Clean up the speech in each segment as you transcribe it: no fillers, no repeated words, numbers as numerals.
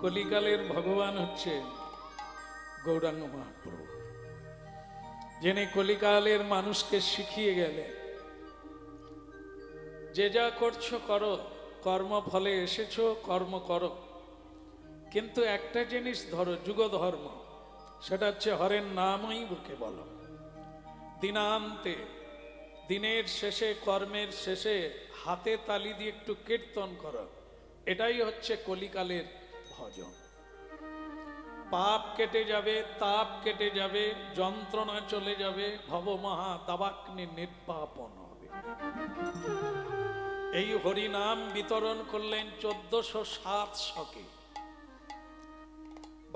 কলিকালের ভগবান হচ্ছে গৌরাঙ্গ মহাপ্রভু, যিনি কলিকালের মানুষকে শিখিয়ে গেলেন যে যা করছো করো, কর্মফলে এসেছো কর্ম করো, কিন্তু একটা জিনিস ধরো, যুগ ধর্ম, সেটা হচ্ছে হরের নামই বুকে বলো। দিনান্তে, দিনের শেষে, কর্মের শেষে হাতে তালি দিয়ে একটু কীর্তন করো, এটাই হচ্ছে কলিকালের ভজন। পাপ কেটে যাবে, তাপ কেটে যাবে, যন্ত্রণা চলে যাবে, ভবমহা দাবাগ্নি নির্বাপন হবে। এই হরিনাম বিতরণ করলেন 1407 শকে।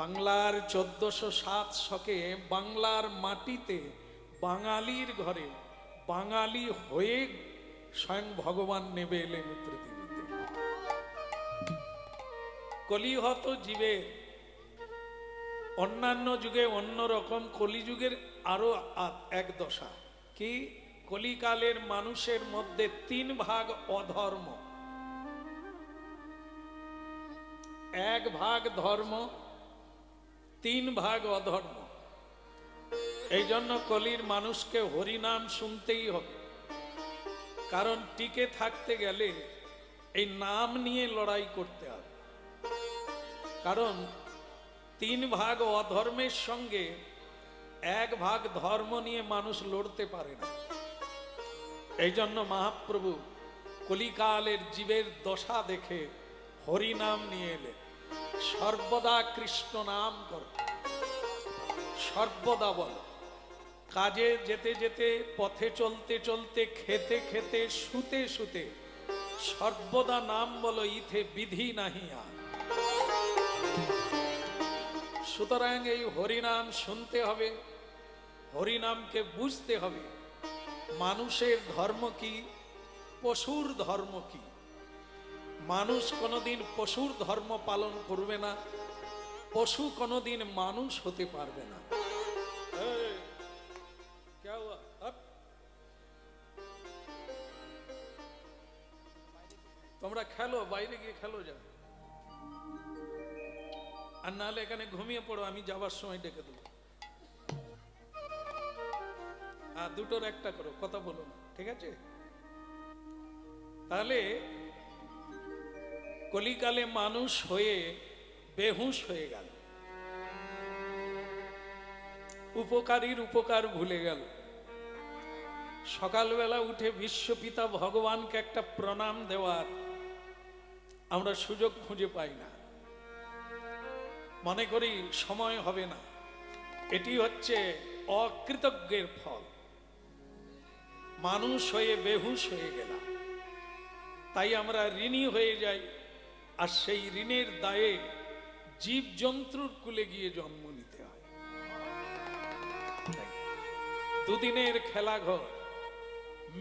বাংলার 1407 শকে বাংলার মাটিতে বাঙালির ঘরে বাঙালি হয়ে স্বয়ং ভগবান নেমে এলেন পৃথিবীতে। কলিহত জীবের অন্যান্য যুগে অন্যরকম, কলিযুগের আরো এক দশা কি, কলিকালের মানুষের মধ্যে 3 ভাগ অধর্ম, 1 ভাগ ধর্ম, 3 ভাগ অধর্ম। এই জন্য কলির মানুষকে হরিনাম শুনতেই হবে, কারণ টিকে থাকতে গেলে এই নাম নিয়ে লড়াই করতে হবে। কারণ 3 ভাগ অধর্মের সঙ্গে 1 ভাগ ধর্ম নিয়ে মানুষ লড়তে পারে না। এই জন্য মহাপ্রভু কলিকালের জীবের দশা দেখে হরিনাম নিয়ে এলেন। সর্বদা কৃষ্ণ নাম কর, সর্বদা বল, কাজে যেতে যেতে, পথে চলতে চলতে, খেতে খেতে, শুতে শুতে সর্বদা নাম বলো, ইথে বিধি নাহি আর। সুতরাং এই হরিনাম শুনতে হবে, হরিনামকে বুঝতে হবে। মানুষের ধর্ম কি, পশুর ধর্ম কি। মানুষ কোনোদিন পশুর ধর্ম পালন করবে না, পশু কোনোদিন মানুষ হতে পারবে না। তোমরা খেলো, বাইরে গিয়ে খেলো যাও, আর নাহলে এখানে ঘুমিয়ে পড়ো, আমি যাবার সময় ডেকে দেবো। আর দুটোর একটা করো, কথা বলো না, ঠিক আছে? তাহলে কলিকালে মানুষ হয়ে বেহুশ হয়ে গেল, উপকারীর উপকার ভুলে গেল। সকালবেলা উঠে বিশ্বপিতা ভগবানকে একটা প্রণাম দেওয়ার আমরা সুযোগ খুঁজে পাই না, মনে করি সময় হবে না। এটি হচ্ছে অকৃতজ্ঞের ফল। মানুষ হয়ে বেহুশ হয়ে গেলাম, তাই আমরা ঋণী হয়ে যাই, আর সেই ঋণের দায়ে জীব জন্তুর কুলে গিয়ে জন্ম নিতে হয়। দুদিনের খেলাঘর,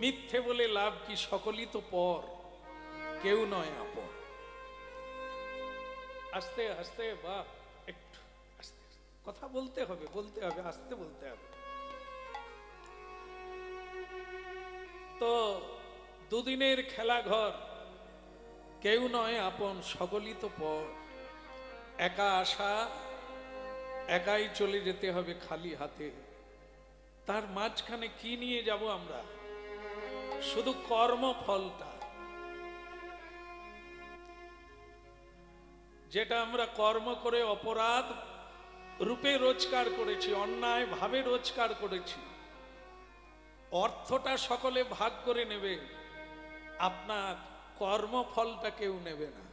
মিথ্যে বলে লাভ কি, সকলই তো পর, কেউ নয় আপন। আস্তে আস্তে, বা একটু আস্তে কথা বলতে হবে, বলতে হবে, আস্তে বলতে হবে। তো দুদিনের খেলাঘর, কেউ নয় আপন, সকলই তো পর। একা আসা, একাই চলে যেতে হবে খালি হাতে। তার মাঝখানে কি নিয়ে যাব আমরা? শুধু কর্মফলটা, যেটা আমরা কর্ম করে অপরাধ রূপে রোজগার করেছি, অন্যায় ভাবে রোজগার করেছি, অর্থটা সকলে ভাগ করে নেবে, আপনার কর্মফলটা কেউ নেবে না।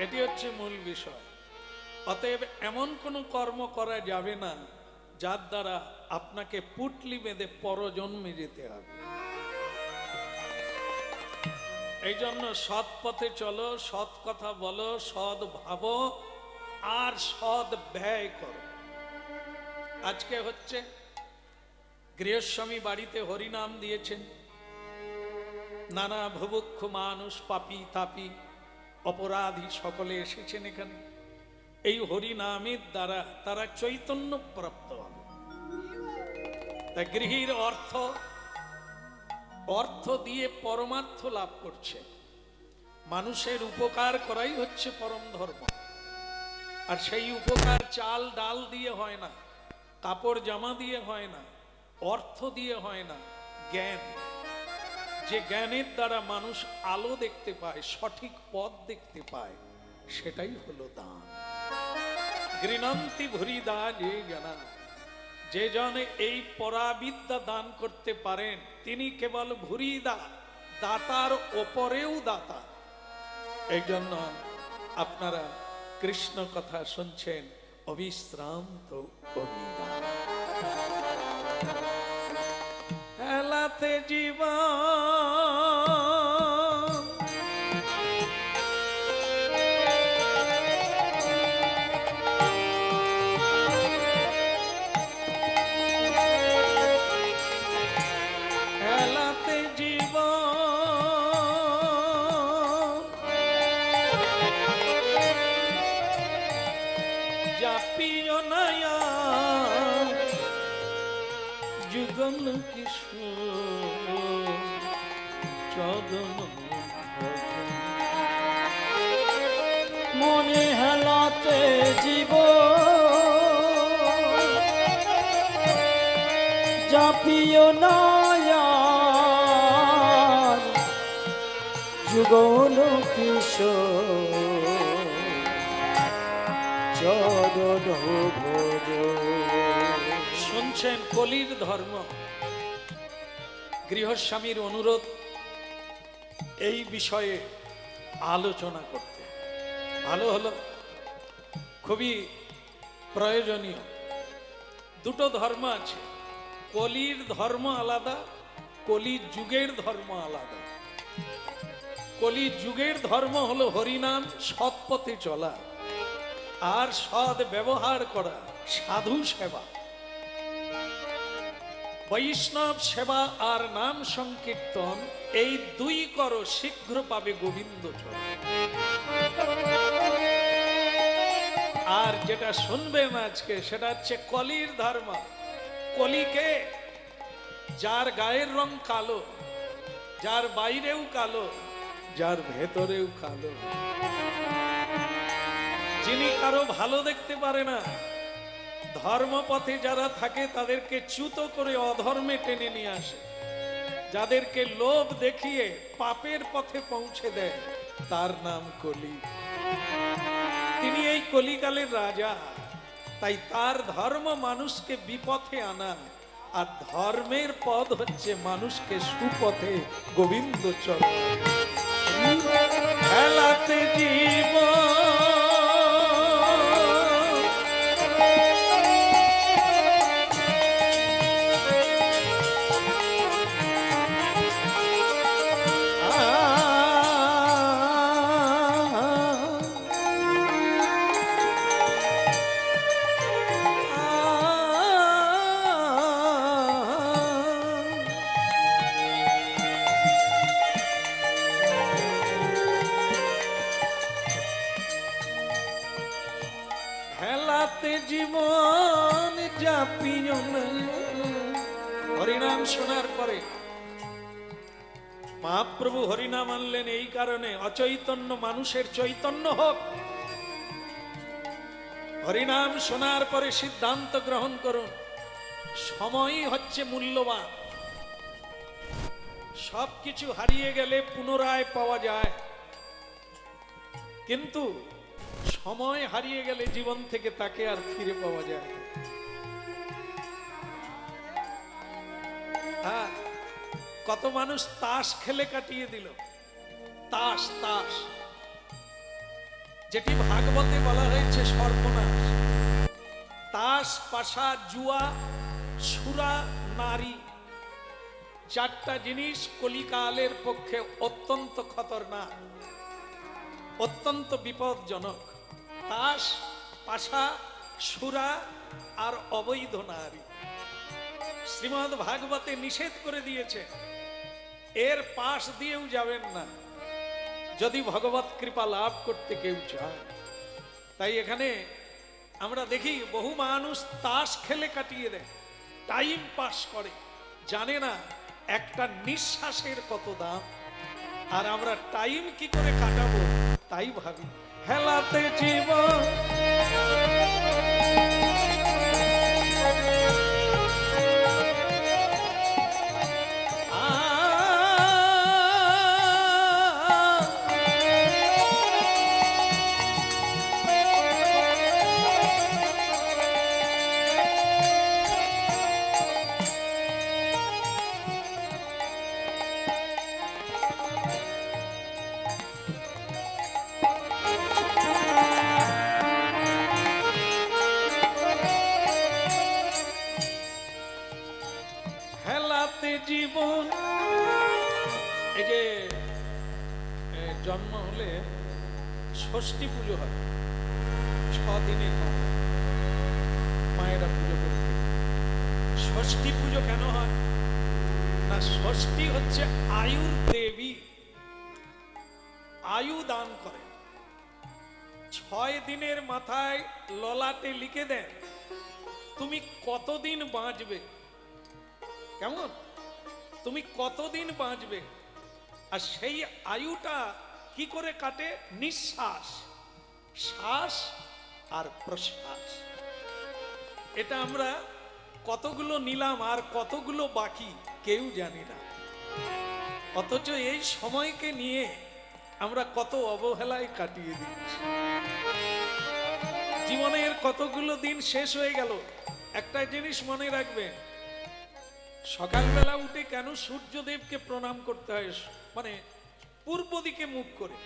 এটি হচ্ছে মূল বিষয়। অতএব এমন কোনো কর্ম করা যাবে না যার দ্বারা আপনাকে পুটলি বেঁধে পরজন্মে যেতে হবে। এই জন্য সৎ পথে চলো, সৎ কথা বলো, সৎ ভাবো, আর সৎ ব্যয় করো। আজকে হচ্ছে গৃহস্বামী বাড়িতে হরিনাম দিয়েছেন, নানা ভুবুক্ষ মানুষ, পাপী তাপী অপরাধী সকলে এসেছেন এখানে। এই হরিনামের দ্বারা তারা চৈতন্য প্রাপ্ত হবে। তাই গৃহীর অর্থ দিয়ে পরমার্থ লাভ করছে। মানুষের উপকার করাই হচ্ছে পরম ধর্ম। আর সেই উপকার চাল ডাল দিয়ে হয় না, কাপড় জামা দিয়ে হয় না, অর্থ দিয়ে হয় না, জ্ঞান। যে জ্ঞানের দ্বারা মানুষ আলো দেখতে পায়, সঠিক পথ দেখতে পায়, সেটাই হলো দান। গৃণন্তি ভুরি দা যে জানা, যে জনে এই পরাবিদ্যা দান করতে পারেন তিনি কেবল ভুরি দা, দাতার ওপরেও দাতা। এই জন্য আপনারা কৃষ্ণ কথা শুনছেন অবিশ্রান্ত অবিরাম। এলাতে জীবন এলাতে জীবন জাপিও নয়া যুগল কিশোর চদন মনে হেলাতে জীব জাপিও নয়ার যুগল কিশোর চরণ ভোজ। শুনছেন কলির ধর্ম। গৃহস্বামীর অনুরোধ এই বিষয়ে আলোচনা করতে, ভালো হলো, খুবই প্রয়োজনীয়। দুটো ধর্ম আছে, কলির ধর্ম আলাদা, কলি যুগের ধর্ম আলাদা। কলি যুগের ধর্ম হলো হরিনাম, সৎ পথে চলা আর সৎ ব্যবহার করা, সাধু সেবা। বৈষ্ণব সেবা আর নাম সংকীর্তন এই দুই করো, শীঘ্র পাবে গোবিন্দ চরণ। আর যেটা শুনবেন আজকে সেটা হচ্ছে কলির ধর্ম। কলিকে, যার গায়ের রং কালো, যার বাইরেও কালো, যার ভেতরেও কালো, যিনি কারো ভালো দেখতে পারে না, ধর্মপথে যারা থাকে তাদেরকে চ্যুত করে অধর্মে টেনে নিয়ে আসে, যাদেরকে লোভ দেখিয়ে পাপের পথে পৌঁছে দেয়, তার নাম কলি। তিনি এই কলিকালের রাজা, তাই তার ধর্ম মানুষকে বিপথে আনা, আর ধর্মের পথ হচ্ছে মানুষকে সুপথে গোবিন্দ চরণ। খেলাতে জীবন জীবন জাপিও না। হরিনাম শোনার পরে মহাপ্রভু হরিনাম আনলেন এই কারণে, অচৈতন্য মানুষের চৈতন্য হোক। হরিনাম শোনার পরে সিদ্ধান্ত গ্রহণ করুন, সময়ই হচ্ছে মূল্যবান। সবকিছু হারিয়ে গেলে পুনরায় পাওয়া যায়, কিন্তু সময় হারিয়ে গেলে জীবন থেকে তাকে আর ফিরে পাওয়া যায় না। হ্যাঁ, কত মানুষ তাস খেলে কাটিয়ে দিল। তাস, তাস যেটি ভাগবতে বলা হয়েছে সর্বনাশ। তাস, পাশা, জুয়া, সুরা, নারী, চারটা জিনিস কলিকালের পক্ষে অত্যন্ত খতরনাক, অত্যন্ত বিপজ্জনক। তাস, পাশা, সুরা আর অবৈধ নারী শ্রীমদ্ ভাগবতে নিষেধ করে দিয়েছে। এর পাশ দিয়েও যাবেন না যদি ভগবত কৃপা লাভ করতে কেউ চায়। তাই এখানে আমরা দেখি বহু মানুষ তাস খেলে কাটিয়ে দেয়, টাইম পাস করে, জানে না একটা নিঃশ্বাসের কত দাম। আর আমরা টাইম কি করে কাটাবো তাই ভাবি। হেলাতে জীবন ষষ্ঠী পুজো হয় 6 দিনের মাথায় মায়েরা পুজো করতে। ষষ্ঠী পুজো কেন হয় না, ষষ্ঠী হচ্ছে আয়ুর দেবী, আয়ু দান করে। 6 দিনের মাথায় ললাটে লিখে দেন তুমি কতদিন বাঁচবে, কেমন তুমি কতদিন বাঁচবে। আর সেই আয়ুটা কি করে কাটে, নিঃশ্বাস, শ্বাস আর প্রশ্বাস। এটা আমরা কতগুলো নিলাম আর কতগুলো বাকি কেউ জানি না, অথচ এই সময়কে নিয়ে আমরা কত অবহেলায় কাটিয়ে দিচ্ছি। জীবনের কতগুলো দিন শেষ হয়ে গেল। একটা জিনিস মনে রাখবেন, সকালবেলা উঠে কেন সূর্যদেবকে প্রণাম করতে হয়, মানে পূর্ব দিকে মুখ করে,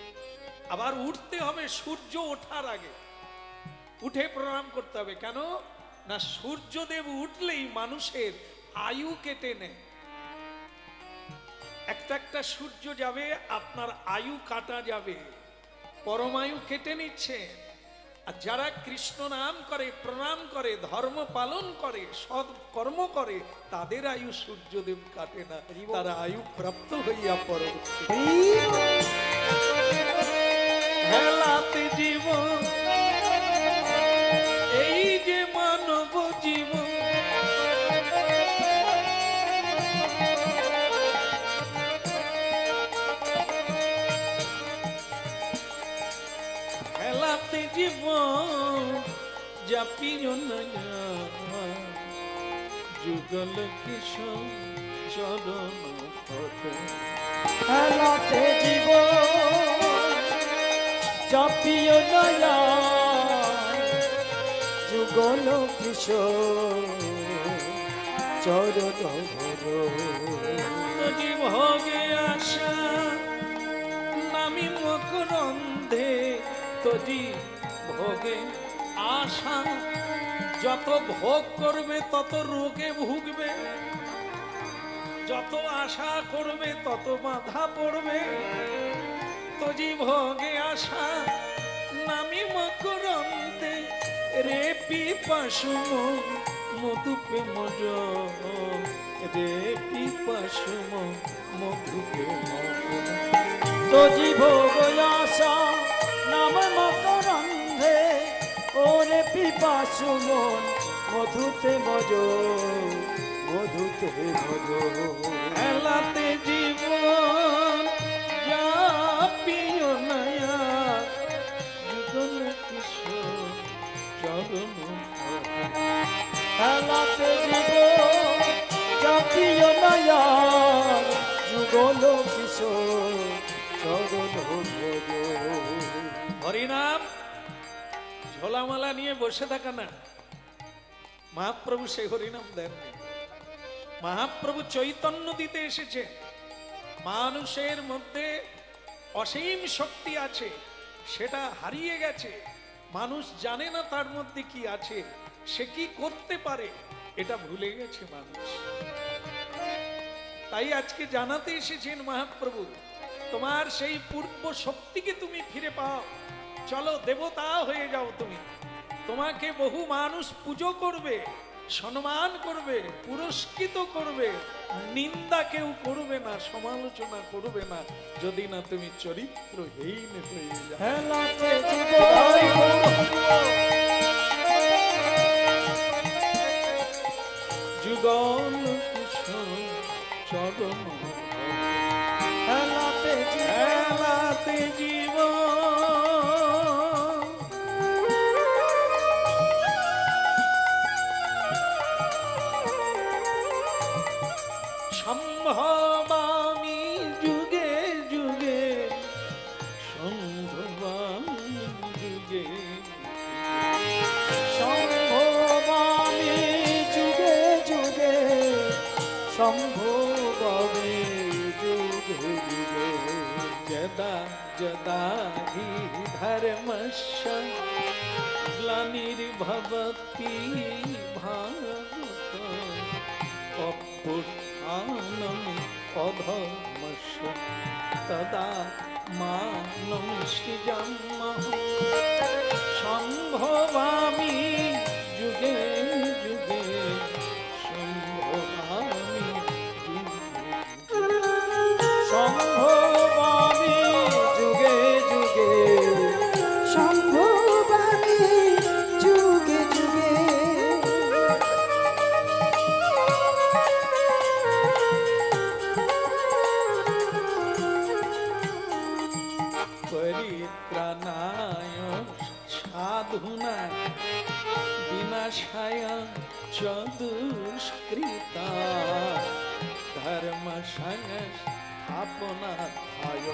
আবার উঠতে হবে সূর্য ওঠার আগে, উঠে প্রণাম করতে হবে। কেন না, সূর্যদেব উঠলেই মানুষের আয়ু কেটে নেয়। একটা একটা সূর্য যাবে, আপনার আয়ু কাটা যাবে, পরমায়ু কেটে নিচ্ছে। আর যারা কৃষ্ণ নাম করে, প্রণাম করে, ধর্ম পালন করে, সৎ কর্ম করে, তাদের আয়ু সূর্যদেব কাটে না, তারা আয়ু প্রাপ্ত হইয়া পরবর্তী হেলাতে জীবন, এই যে মানব জীবন, হেলাতে জীবন জাপিও না যুগল কিশোর চরণ পথে। হেলাতে জীবন চাপিও নয়া যুগল কিশোর চরণ ধর। তজি ভোগে আশা নামি মকরন্ধে, তজি ভোগে আশা, যত ভোগ করবে তত রোগে ভুগবে, যত আশা করবে তত বাধা পড়বে। তজি ভোগে আশা নামি মকরন্ধে, রে পিপাসু মধুপে মজ, রে পিপাসু মধুপে মজ। তোজি ভোগ আশা নাম মকরন্ধে, ওরে পিপাসু মন মধুতে মজ, মধুতে মজ। হেলাতে জীবন জাপিও নয়া যুগল কিশোর চরণ পথে। হেলাতে জীবন চাপিও নয়া যুগল কিশোর চরণ ভজ। হরিনাম ঝোলামালা নিয়ে বসে থাকা না, মহাপ্রভু সেই হরিনাম দেননি। মহাপ্রভু চৈতন্য দিতে এসেছে। মানুষের মধ্যে অসীম শক্তি আছে, সেটা হারিয়ে গেছে, মানুষ জানে না তার মধ্যে কি আছে, সে কি করতে পারে এটা ভুলে গেছে মানুষ। তাই আজকে জানাতে এসেছেন মহাপ্রভু, তোমার সেই পূর্ব শক্তিকে তুমি ফিরে পাও, চলো দেবতা হয়ে যাও তুমি। তোমাকে বহু মানুষ পুজো করবে, সম্মান করবে, পুরস্কৃত করবে, নিন্দা কেউ করবে না, সমালোচনা করবে না, যদি না তুমি চরিত্রহীন হয়ে যাও। হেলাতে জীবন যুগল কিশোর চরণ হেলাতে হেলাতে জীবন সম্ভবামি যুগে যুগে, সম্ভবামি যুগে, সম্ভবামি যুগে যুগে, সম্ভবামি যুগে যুগে। যদা যদা হি ধর্মস্য গ্লানির্ভবতি ভারত, অভ্যুত্থানম অধর্মস্য তদা মানমৃষ্টিজাম্যহং সম্ভবামি যুগে যুগে, সম্ভবামি যুগে সম্ভবামি যুগে যুগে, সম্ভবামি যুগে যুগে। পরিত্রাণায় সাধুনা বিনাশায় চ দুষ্কৃতা, ধর্ম সংস্থাপনার্থায়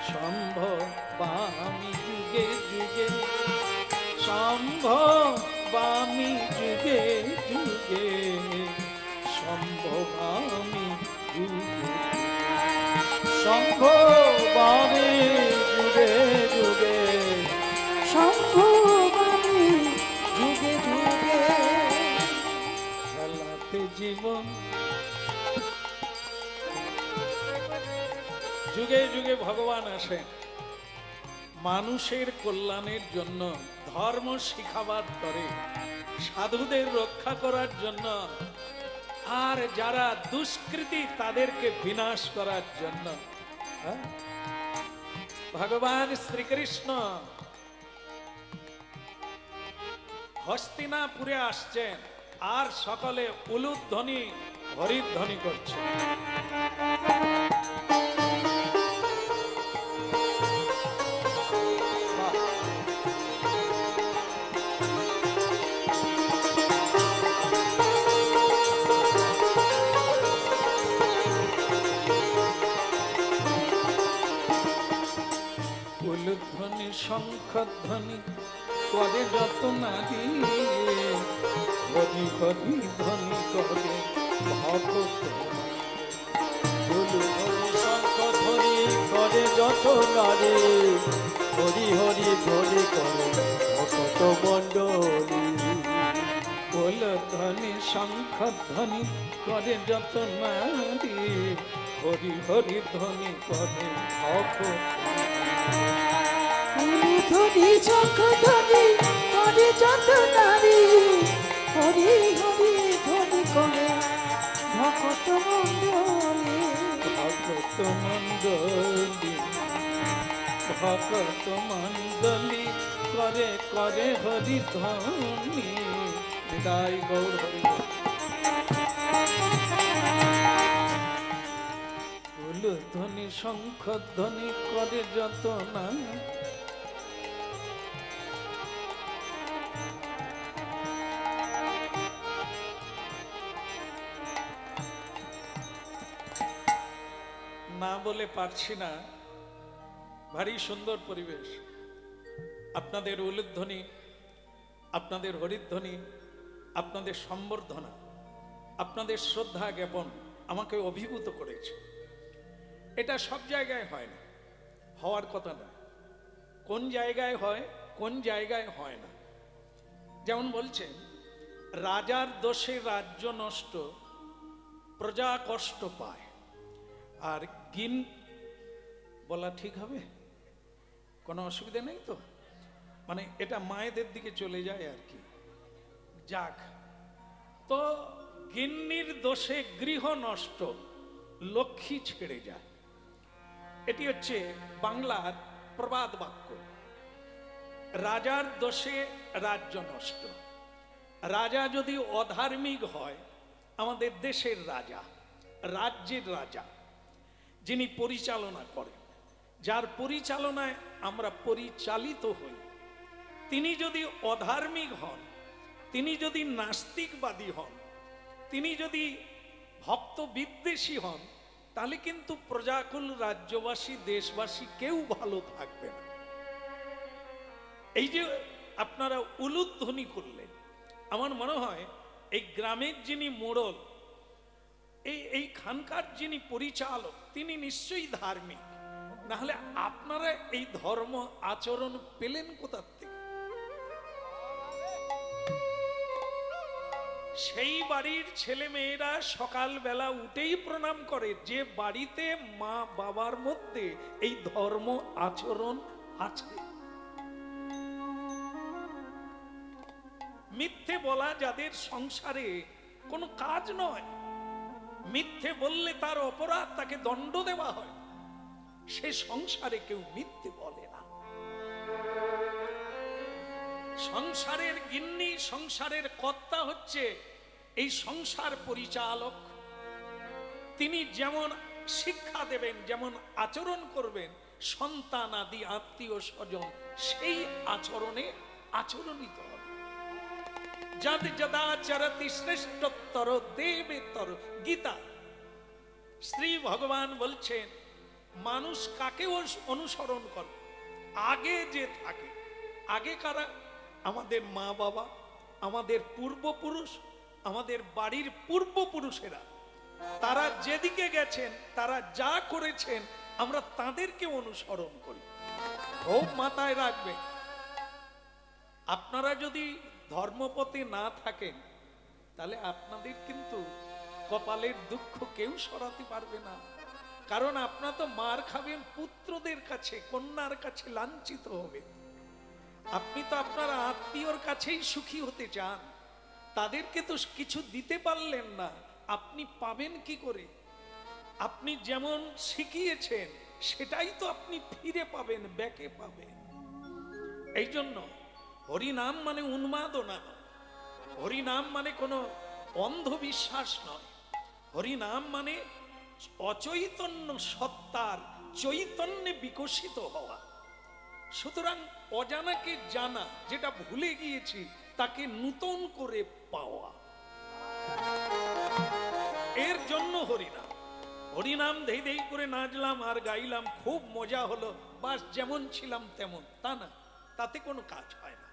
সম্ভবামি যুগে যুগে, সম্ভবামি যুগে যুগে, সম্ভবামি যুগে। সম্ভবামি যুগে যুগে, সম্ভবামি যুগে যুগে। খেলাতে জীবন যুগে যুগে ভগবান আসেন মানুষের কল্যাণের জন্য, ধর্ম শিখাবার করে, সাধুদের রক্ষা করার জন্য, আর যারা দুষ্কৃতী তাদেরকে বিনাশ করার জন্য। হ্যাঁ? ভগবান শ্রীকৃষ্ণ হস্তিনাপুরে আসছেন আর সকলে উলুধ্বনি হরিধ্বনি করছে। উলুধ্বনি শঙ্খধ্বনি করে যত নারী, হরি হরি ধ্বনি করে ভক্ত। উলুধ্বনি শঙ্খধ্বনি করে যত নারী, হরি হরি ধ্বনি করে ভক্ত মণ্ডলী। উলুধ্বনি শঙ্খধ্বনি করে যত নারী, হরি হরি ধ্বনি করে ভক্ত। উলুধ্বনি শঙ্খধ্বনি করে যত নারী, হরি হরি ধ্বনি করে ভক্ত মণ্ডলী। ভক্ত মণ্ডলী, ভক্ত মণ্ডলী করে করে হরি ধ্বনি। বিদায় গৌর হরি। উলুধ্বনি শঙ্খধ্বনি করে যত না, না বলে পারছি না, ভারী সুন্দর পরিবেশ। আপনাদের উলুধ্বনি, আপনাদের হরিধ্বনি, আপনাদের সম্বর্ধনা, আপনাদের শ্রদ্ধা জ্ঞাপন আমাকে অভিভূত করেছে। এটা সব জায়গায় হয় না, হওয়ার কথা না। কোন জায়গায় হয়, কোন জায়গায় হয় না। যেমন বলছেন, রাজার দোষে রাজ্য নষ্ট, প্রজা কষ্ট পায়। আর গিন বলা ঠিক হবে? কোনো অসুবিধা নেই তো? মানে এটা মায়েদের দিকে চলে যায় আর কি। যাক, তো গিন্নির দোষে গৃহ নষ্ট, লক্ষ্মী ছেড়ে যায়। এটি হচ্ছে বাংলার প্রবাদ বাক্য। রাজার দোষে রাজ্য নষ্ট। রাজা যদি অধার্মিক হয়, আমাদের দেশের রাজা, রাজ্যের রাজা, যিনি পরিচালনা করেন, যার পরিচালনায় আমরা পরিচালিত হই, তিনি যদি অধার্মিক হন, তিনি যদি নাস্তিকবাদী হন, তিনি যদি ভক্ত বিদ্বেষী হন, তাহলে কিন্তু প্রজাকুল রাজ্যবাসী দেশবাসী কেউ ভালো থাকবে না। এই যে আপনারা উলুধ্বনি করলেন, আমার মনে হয় এই গ্রামের যিনি মোড়ল, এই খানকার যিনি পরিচালক, তিনি নিশ্চয়ই ধার্মিক। না হলে আপনারা এই ধর্ম আচরণ পেলেন কোথা থেকে? সেই বাড়ির ছেলে মেয়েরা সকালবেলা উঠেই প্রণাম করে যে বাড়িতে মা বাবার মধ্যে এই ধর্ম আচরণ আছে। মিথ্যে বলা যাদের সংসারে কোনো কাজ নয়, মিথ্যে বললে তার অপরাধ, তাকে দণ্ড দেওয়া হয়, সে সংসারে কেউ মিথ্যে বলে না। সংসারের গিন্নি, সংসারের কর্তা হচ্ছে এই সংসার পরিচালক। তিনি যেমন শিক্ষা দেবেন, যেমন আচরণ করবেন, সন্তান আদি আত্মীয় স্বজন সেই আচরণে আচরণিত হবে। যদ যদাচরতি শ্রেষ্ঠতর দেবেতর। গীতা শ্রী ভগবান বলছেন মানুষ কাকে অনুসরণ করে? আগে যে থাকে, আগে কারা? আমাদের মা বাবা, আমাদের পূর্বপুরুষ, আমাদের বাড়ির পূর্বপুরুষেরা। তারা যেদিকে গেছেন, তারা যা করেছেন, আমরা তাদেরকে অনুসরণ করি। খুব মাথায় রাখবে, আপনারা যদি ধর্মপথে না থাকেন তাহলে আপনাদের কিন্তু কপালের দুঃখ কেউ সরাতে পারবে না। কারণ আপনারা তো মার খাবেন, পুত্রদের কাছে, কন্যার কাছে লাঞ্ছিত হবে। আপনি তো আপনার আত্মীয়র কাছেই সুখী হতে চান, তাদেরকে তো কিছু দিতে পারলেন না, আপনি পাবেন কি করে? আপনি যেমন শিখিয়েছেন সেটাই তো আপনি ফিরে পাবেন, ব্যাকে পাবেন। এই জন্য হরিনাম মানে উন্মাদনা নয়, হরিনাম মানে কোনো অন্ধবিশ্বাস নয়, হরিনাম মানে অচৈতন্য সত্তার চৈতন্যে বিকশিত হওয়া। সুতরাং অজানাকে জানা, যেটা ভুলে গিয়েছি তাকে নূতন করে পাওয়া, এর জন্য হরিনাম। হরিনাম ধেই ধেই করে নাচলাম আর গাইলাম, খুব মজা হলো, বাস যেমন ছিলাম তেমন, তা না, তাতে কোনো কাজ হয় না।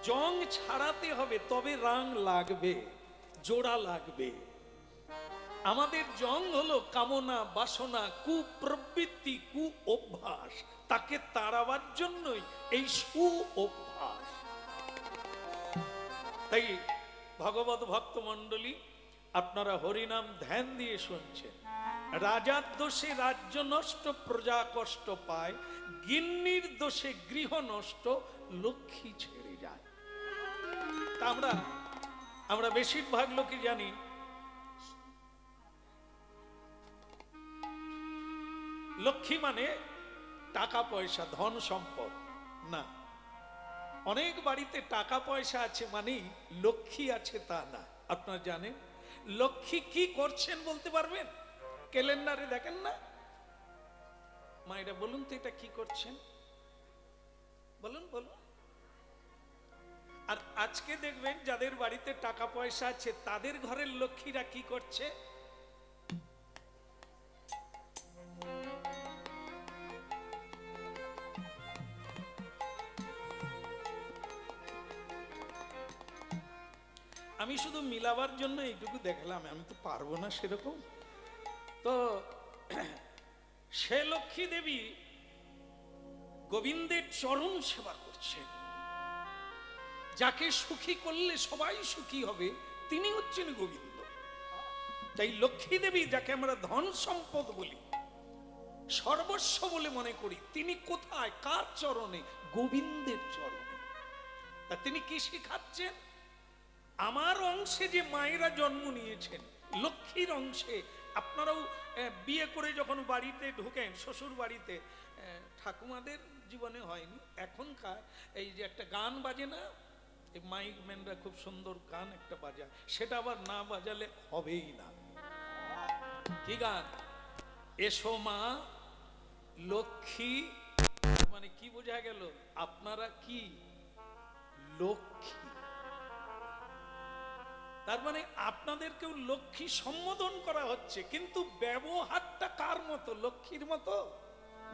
জং ছাড়াতে হবে, তবে রাং লাগবে, জোড়া লাগবে। আমাদের জং হলো কামনা, বাসনা, কুপ্রবৃত্তি, কু অভ্যাস। তাকে তাড়াবার জন্যই এই সু অভ্যাস। তাই ভগবত ভক্ত মন্ডলী, আপনারা হরিনাম ধ্যান দিয়ে শুনছেন। রাজার দোষে রাজ্য নষ্ট, প্রজা কষ্ট পায়, গিন্নির দোষে গৃহ নষ্ট, লক্ষ্মী ছেড়ে যায়। তা আমরা বেশিরভাগ লোকই জানি লক্ষ্মী মানে টাকা পয়সা, ধন সম্পদ না। অনেক বাড়িতে টাকা পয়সা আছে মানেই লক্ষ্মী আছে তা না। আপনারা জানেন লক্ষ্মী কি করছেন বলতে পারবেন? ক্যালেন্ডারে দেখেন না? মায়েরা বলুন তো, এটা কি করছেন? বলুন বলুন। আর আজকে দেখবেন যাদের বাড়িতে টাকা পয়সা আছে তাদের ঘরের লক্ষ্মীরা কি করছে? আমি শুধু মিলাবার জন্য এইটুকু দেখলাম, আমি তো পারবো না সেরকম। তো সে লক্ষ্মী দেবী গোবিন্দের চরণ সেবা করছেন। যাকে সুখী করলে সবাই সুখী হবে তিনি হচ্ছেন গোবিন্দ। তাই লক্ষ্মী দেবী, যাকে আমরা ধন সম্পদ বলি, সর্বস্ব বলে মনে করি, তিনি কোথায়, কার চরণে? গোবিন্দের চরণে। তা তিনি কি শিখাচ্ছেন? আমার অংশে যে মায়েরা জন্ম নিয়েছেন, লক্ষ্মীর অংশে আপনারাও বিয়ে করে যখন বাড়িতে ঢুকেন, শ্বশুর বাড়িতে, ঠাকুমাদের জীবনে হয়নি, এখনকার এই যে একটা গান বাজে না, মাইক ম্যানরা খুব সুন্দর গান একটা বাজায়, সেটা আবার না বাজালে হবেই না। কি গান? এসো মা লক্ষ্মী। মানে কি বোঝা গেল? আপনারা কি লক্ষ্মী? তার মানে আপনাদেরকেও লক্ষ্মী সম্বোধন করা হচ্ছে, কিন্তু ব্যবহারটা কার মতো? লক্ষ্মীর মতো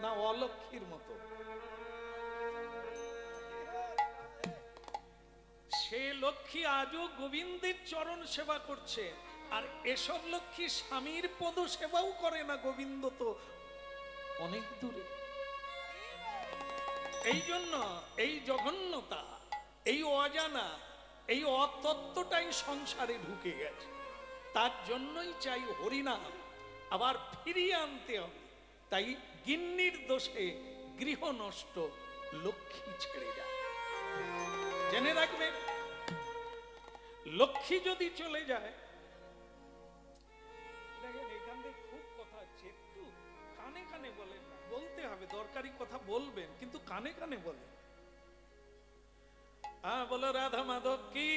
না অলক্ষ্মীর মতো? সে লক্ষ্মী আজও গোবিন্দের চরণ সেবা করছে, আর এসব লক্ষ্মী স্বামীর পদ সেবাও করে না। গোবিন্দ তো অনেক দূরে। এই জন্য এই জঘন্যতা, এই অজানা, এই অতত্ত্বটাই সংসারে ঢুকে গেছে। তার জন্যই চাই হরিনাম আবার ফিরিয়ে আনতে হবে। তাই গিন্নির দোষে গৃহ নষ্ট, লক্ষ্মী ছেড়ে যায়। জেনে রাখবেন, লক্ষ্মী যদি চলে যায়, দেখেন এখান থেকে খুব কথা হচ্ছে, একটু কানে কানে বলেন না, বলতে হবে, দরকারি কথা বলবেন কিন্তু কানে কানে বলেন। হ্যাঁ বলো রাধা মাধব কি।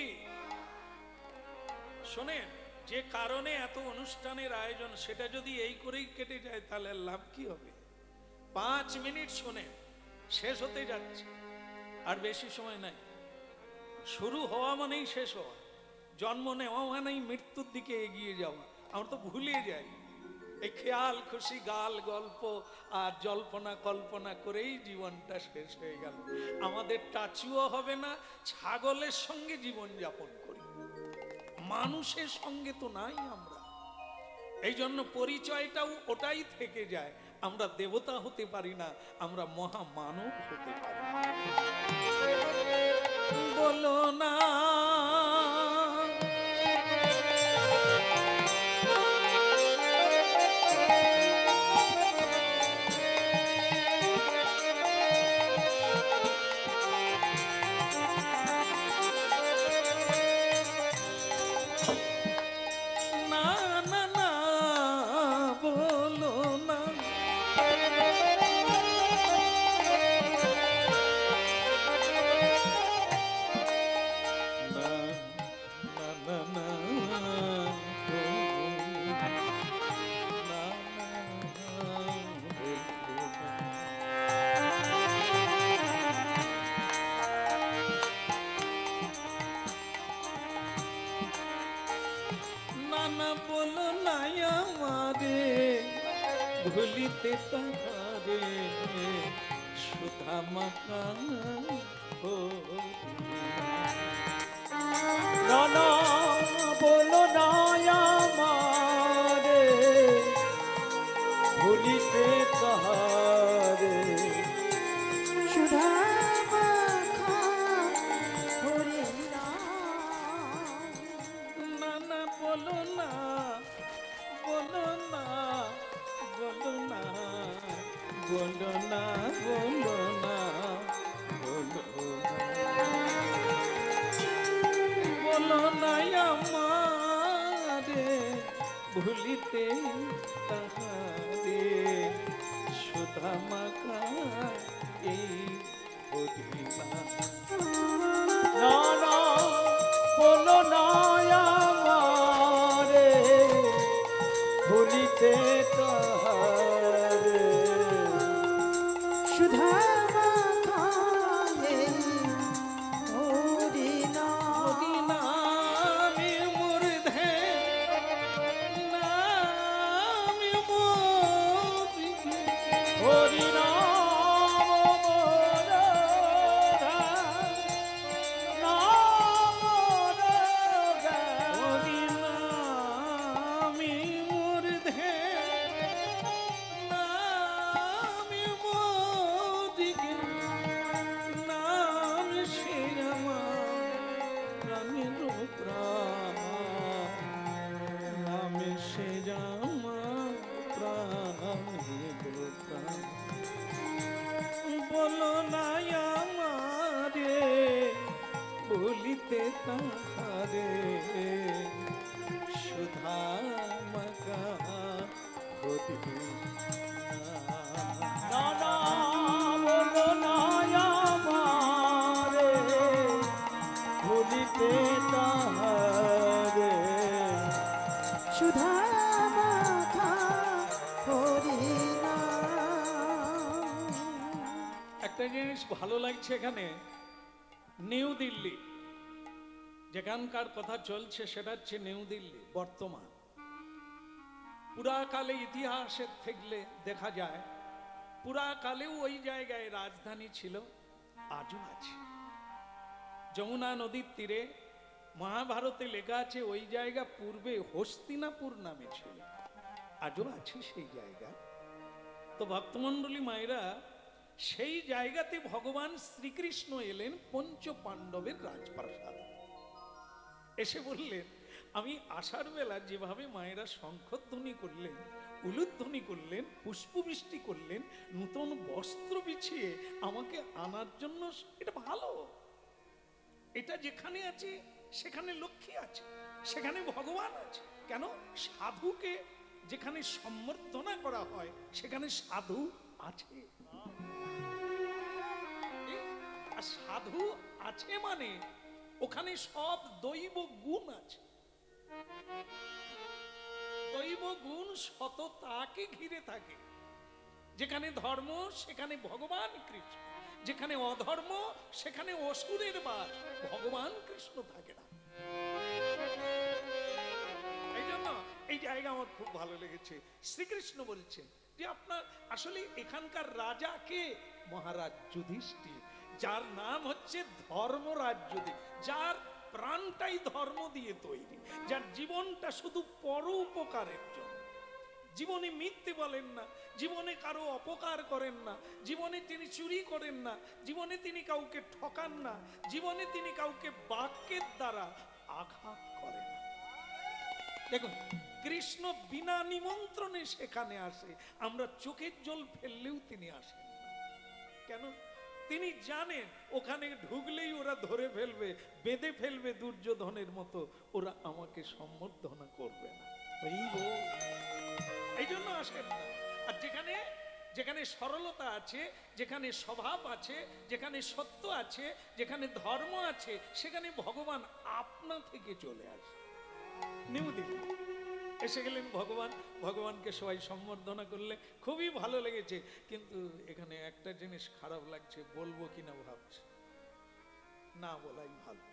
শোনেন, যে কারণে এত অনুষ্ঠানের আয়োজন সেটা যদি এই করেই কেটে যায় তাহলে লাভ কি হবে? 5 মিনিট শোনেন, শেষ হতে যাচ্ছে, আর বেশি সময় নাই। শুরু হওয়া মানেই শেষ হওয়া, জন্ম নেওয়া মানেই মৃত্যুর দিকে এগিয়ে যাওয়া। আমরা তো ভুলে যাই। এই খেয়াল খুশি গাল গল্প আর জল্পনা কল্পনা করেই জীবনটা শেষ হয়ে গেল। আমাদের টাচুও হবে না, ছাগলের সঙ্গে জীবন যাপন করি, মানুষের সঙ্গে তো নাই আমরা। এই জন্য পরিচয়টাও ওটাই থেকে যায়, আমরা দেবতা হতে পারি না, আমরা মহামানব হতে পারি। বলো না না না না, বলো না। না না না না, বলো না। না না, বলো না। না না বলো না আমারে, ভুলিতে তাহারে সুধা মাখা ও। না না বলো না আমারে, ভুলিতে তাহারে সুধা মাখা হরিনাম। না না বলো না, বলো না, বলো না, বলো না, বলো না, বলো না, বলো না আমারে, ভুলিতে তাহারে সুধা মাখা এই হরিনাম। না না বলো না আমারে, ভুলিতে তাহারে সুধা মাখা হরিনাম। নামি মুর্ধে নামি মোদিকে হরিনাম মোরা নাম মোরা নামি মুর্ধে নামি মোদিকে নাম শ্রীরামা রামের প্রাণ নাম শ্রীরামা প্রাণের প্রাণ। বলো না আমারে, বলিতে তাহারে সুধা মাখা না না বলো না আমারে, ভুলিতে তাহারে সুধা মাখা হরিনাম। একটা জিনিস ভালো লাগছে এখানে, নিউ দিল্লি যেখানকার কথা চলছে সেটা হচ্ছে নিউ দিল্লি বর্তমান। পুরাকালে ইতিহাসের থেকে দেখা যায়, পুরাকালেও ওই জায়গায় রাজধানী ছিল, আজও আছে। যমুনা নদীর তীরে মহাভারতে লেখা আছে ওই জায়গা পূর্বে হস্তিনাপুর নামে ছিল, আজও আছে সেই জায়গা। তো ভক্তমণ্ডলী মায়েরা, সেই জায়গাতে ভগবান শ্রীকৃষ্ণ এলেন পঞ্চ পাণ্ডবের রাজপ্রাসাদ। এসে বললেন, আমি আসার বেলা যেভাবে মায়েরা শঙ্খধ্বনি করলেন, উলুধ্বনি করলেন, পুষ্পবৃষ্টি করলেন, নূতন বস্ত্র বিছিয়ে আমাকে আনার জন্য, এটা ভালো। এটা যেখানে আছে সেখানে লক্ষ্মী আছে, সেখানে ভগবান আছে। কেন? সাধুকে যেখানে সম্বর্ধনা করা হয় সেখানে সাধু আছে। আর সাধু আছে মানে ওখানে সব দৈব গুণ আছে। দৈব গুণ সততাকে ঘিরে থাকে। যেখানে ধর্ম সেখানে ভগবান কৃষ্ণ, যেখানে অধর্ম সেখানে অসুরের বাস, ভগবান কৃষ্ণ থাকে না। এই জন্য এই জায়গা আমার খুব ভালো লেগেছে। শ্রীকৃষ্ণ বলছেন যে আপনার আসলে এখানকার রাজা কে? মহারাজ যুধিষ্ঠির, যার নাম হচ্ছে ধর্মরাজ যুধিষ্ঠির, যার প্রাণটাই ধর্ম দিয়ে তৈরি, যার জীবনটা শুধু পরোপকারের জন্য। জীবনে মিথ্যে বলেন না, জীবনে কারো অপকার করেন না, জীবনে তিনি চুরি করেন না, জীবনে তিনি কাউকে ঠকান না, জীবনে তিনি কাউকে বাক্যের দ্বারা আঘাত করেন না। দেখুন, কৃষ্ণ বিনা নিমন্ত্রণে সেখানে আসে, আমরা চোখের জল ফেললেও তিনি আসেন না। কেন? তিনি জানেন ওখানে ঢুকলেই ওরা ধরে ফেলবে, বেঁধে ফেলবে দুর্যোধনের মতো, ওরা আমাকে সম্বর্ধনা করবে না। এই জন্য আসেন না। আর যেখানে যেখানে সরলতা আছে, যেখানে স্বভাব আছে, যেখানে সত্য আছে, যেখানে ধর্ম আছে, সেখানে ভগবান আপনা থেকে চলে আসে। নিউদিন এসে গেলেন ভগবান, ভগবানকে সবাই সম্বর্ধনা করলে, খুবই ভালো লেগেছে। কিন্তু এখানে একটা জিনিস খারাপ লাগছে, বলবো কিনা ভাবছি, না বলাই ভালো।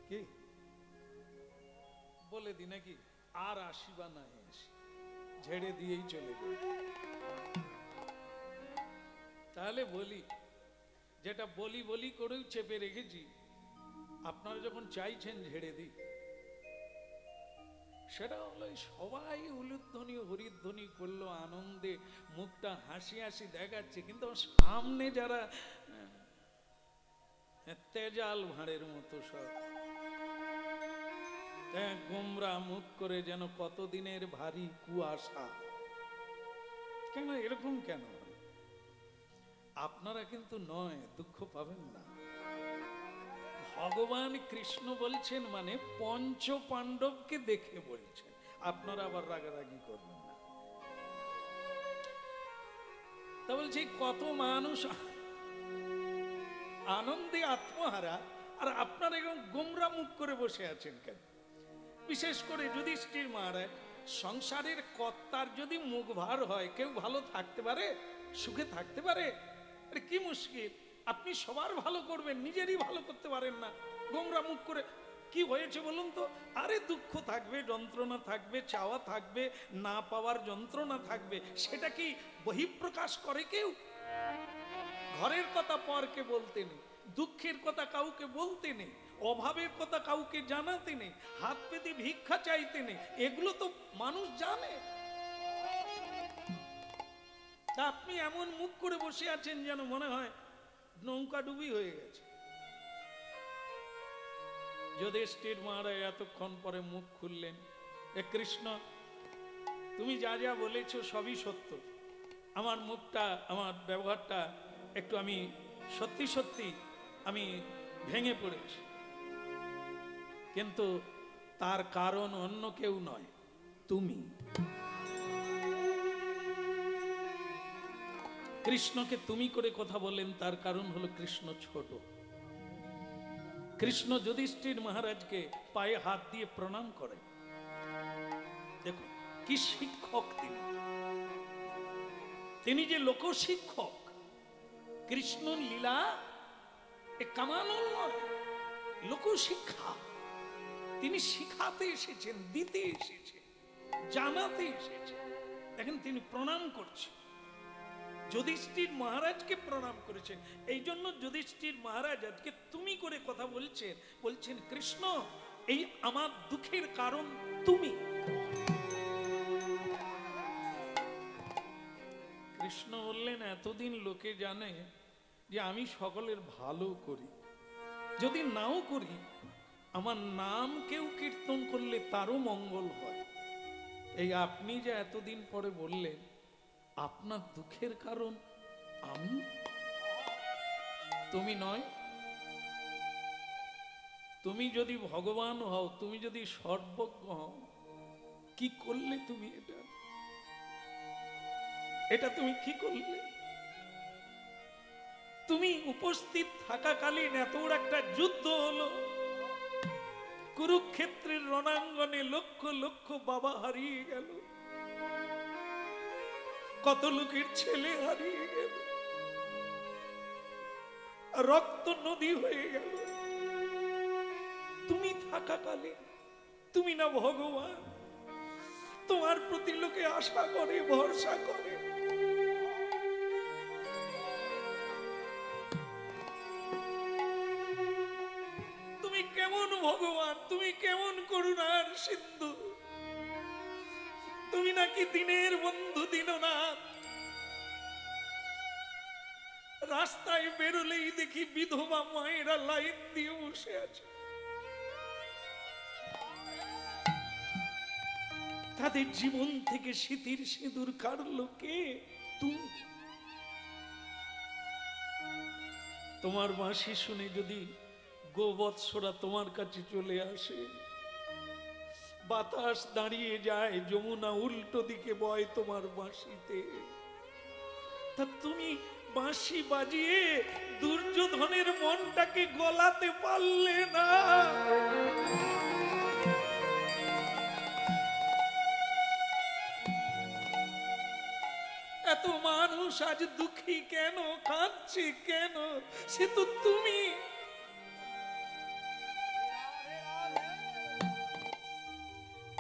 কি বলে দি নাকি? আর আসিবা না, এসে ঝেড়ে দিয়েই চলে গেল। তাহলে বলি, যেটা বলি বলি করেও চেপে রেখেছি, আপনারা যখন চাইছেন ঝেড়ে দিই, সেটা হলো সবাই উলুধ্বনি হরিধ্বনি করলো, আনন্দে মুখটা হাসি হাসি দেখাচ্ছে, কিন্তু সামনে যারা তেজাল ভাঁড়ের মতো সব গোমরা মুখ করে, যেন কতদিনের ভারী কুয়াশা। কেন এরকম কেন? আপনারা কিন্তু নয়, দুঃখ পাবেন না। ভগবান কৃষ্ণ বলছেন মানে পঞ্চ পাণ্ডবকে দেখে বলছেন, আপনারা আবার রাগারাগি করবেন না। তা বলছি কত মানুষ আনন্দে আত্মহারা, আর আপনারা এরকম গোমরা মুখ করে বসে আছেন কেন? বিশেষ করে যুধিষ্ঠির মহারাজ, সংসারের কর্তার যদি মুখ ভার হয়, কেউ ভালো থাকতে পারে, সুখে থাকতে পারে? আরে কি মুশকিল! আপনি সবার ভালো করবেন, নিজেরই ভালো করতে পারেন না, গোমরা মুখ করে। কি হয়েছে বলুন তো? আরে দুঃখ থাকবে, যন্ত্রণা থাকবে, চাওয়া থাকবে, না পাওয়ার যন্ত্রণা থাকবে, সেটা কি বহিঃপ্রকাশ করে কেউ? ঘরের কথা পরকে বলতে নেই, দুঃখের কথা কাউকে বলতে নেই, অভাবের কথা কাউকে জানাতে নেই, হাত পেতে ভিক্ষা চাইতে নেই, এগুলো তো মানুষ জানে। তা আপনি এমন মুখ করে বসে আছেন যেন মনে হয় নৌকা ডুবি হয়ে গেছে। যুধিষ্ঠির মহারাজ এতক্ষণ পরে মুখ খুললেন, এ কৃষ্ণ, তুমি যা যা বলেছ সবই সত্য। আমার মুখটা, আমার ব্যবহারটা একটু, আমি সত্যি সত্যি আমি ভেঙে পড়েছি, কিন্তু তার কারণ অন্য কেউ নয়, তুমি। কৃষ্ণকে তুমি করে কথা বলেন, তার কারণ হলো কৃষ্ণ ছোট। কৃষ্ণ যুধিষ্ঠির মহারাজকে পায়ে হাত দিয়ে প্রণাম করেন। দেখুন কি শিক্ষক তিনি! তিনি যে লোক শিক্ষক। কৃষ্ণ লীলা এ কামানোর নয়, লোক শিক্ষা। তিনি শিখাতে এসেছেন, দিতে এসেছেন, জানাতে এসেছেন। দেখেন তিনি প্রণাম করছেন, যুধিষ্ঠির মহারাজকে প্রণাম করেছেন। এই জন্য যুধিষ্ঠির মহারাজ আজকে তুমি করে কথা বলছেন, বলছেন কৃষ্ণ, এই আমার দুঃখের কারণ তুমি। কৃষ্ণ বললেন, এতদিন লোকে জানে যে আমি সকলের ভালো করি, যদি নাও করি আমার নাম কেউ কীর্তন করলে তারও মঙ্গল হয়। এই আপনি যে এতদিন পরে বললেন আপনার দুঃখের কারণ আমি, তুমি নয়। তুমি যদি ভগবান হও, তুমি যদি সর্বজ্ঞ হও, কি করলে তুমি এটা তুমি কি করলে? তুমি উপস্থিত থাকাকালীন এত বড় একটা যুদ্ধ হলো, কুরুক্ষেত্রের রণাঙ্গনে লক্ষ লক্ষ বাবা হারিয়ে গেল, কত লোকের ছেলে হারিয়ে গেল, রক্ত নদী হয়ে গেল। তুমি থাকাকালীন তুমি না ভগবান, তোমার প্রতি লোকে আশা করে, ভরসা করে। তুমি কেমন ভগবান, তুমি কেমন করুণার সিন্ধু? তুমি নাকি দিনের বন্ধু দীননাথ। রাস্তায় বেরোলেই দেখি বিধবা মায়েরা লাইন দিয়ে বসে আছে, তাদের জীবন থেকে স্মৃতির সিঁদুর কাটলো কে? তুমি। তোমার বাঁশি শুনে যদি গোবৎসরা তোমার কাছে চলে আসে, বাতাস দাঁড়িয়ে যায়, যমুনা উল্টো দিকে বয় তোমার বাঁশিতে, তা তুমি বাঁশি বাজিয়ে দুর্যোধনের মনটাকে গলাতে পারলে না। এত মানুষ আজ দুঃখী কেন, কাঁদছে কেন? সে তো তুমি।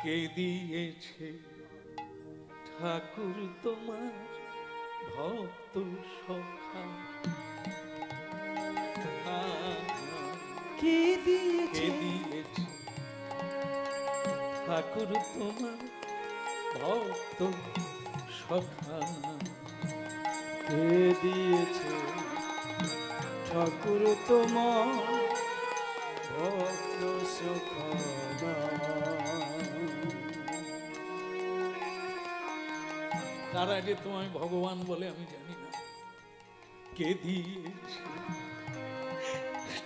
কে দিয়েছে ঠাকুর তোমার ভক্ত সখা? কে কে দিয়েছে দিয়েছে ঠাকুর তোমার ভক্ত সখা? কে দিয়েছে ঠাকুর তোমার ভক্ত সখা? কারা যে তোমায় ভগবান বলে আমি জানি না। কে দিয়েছে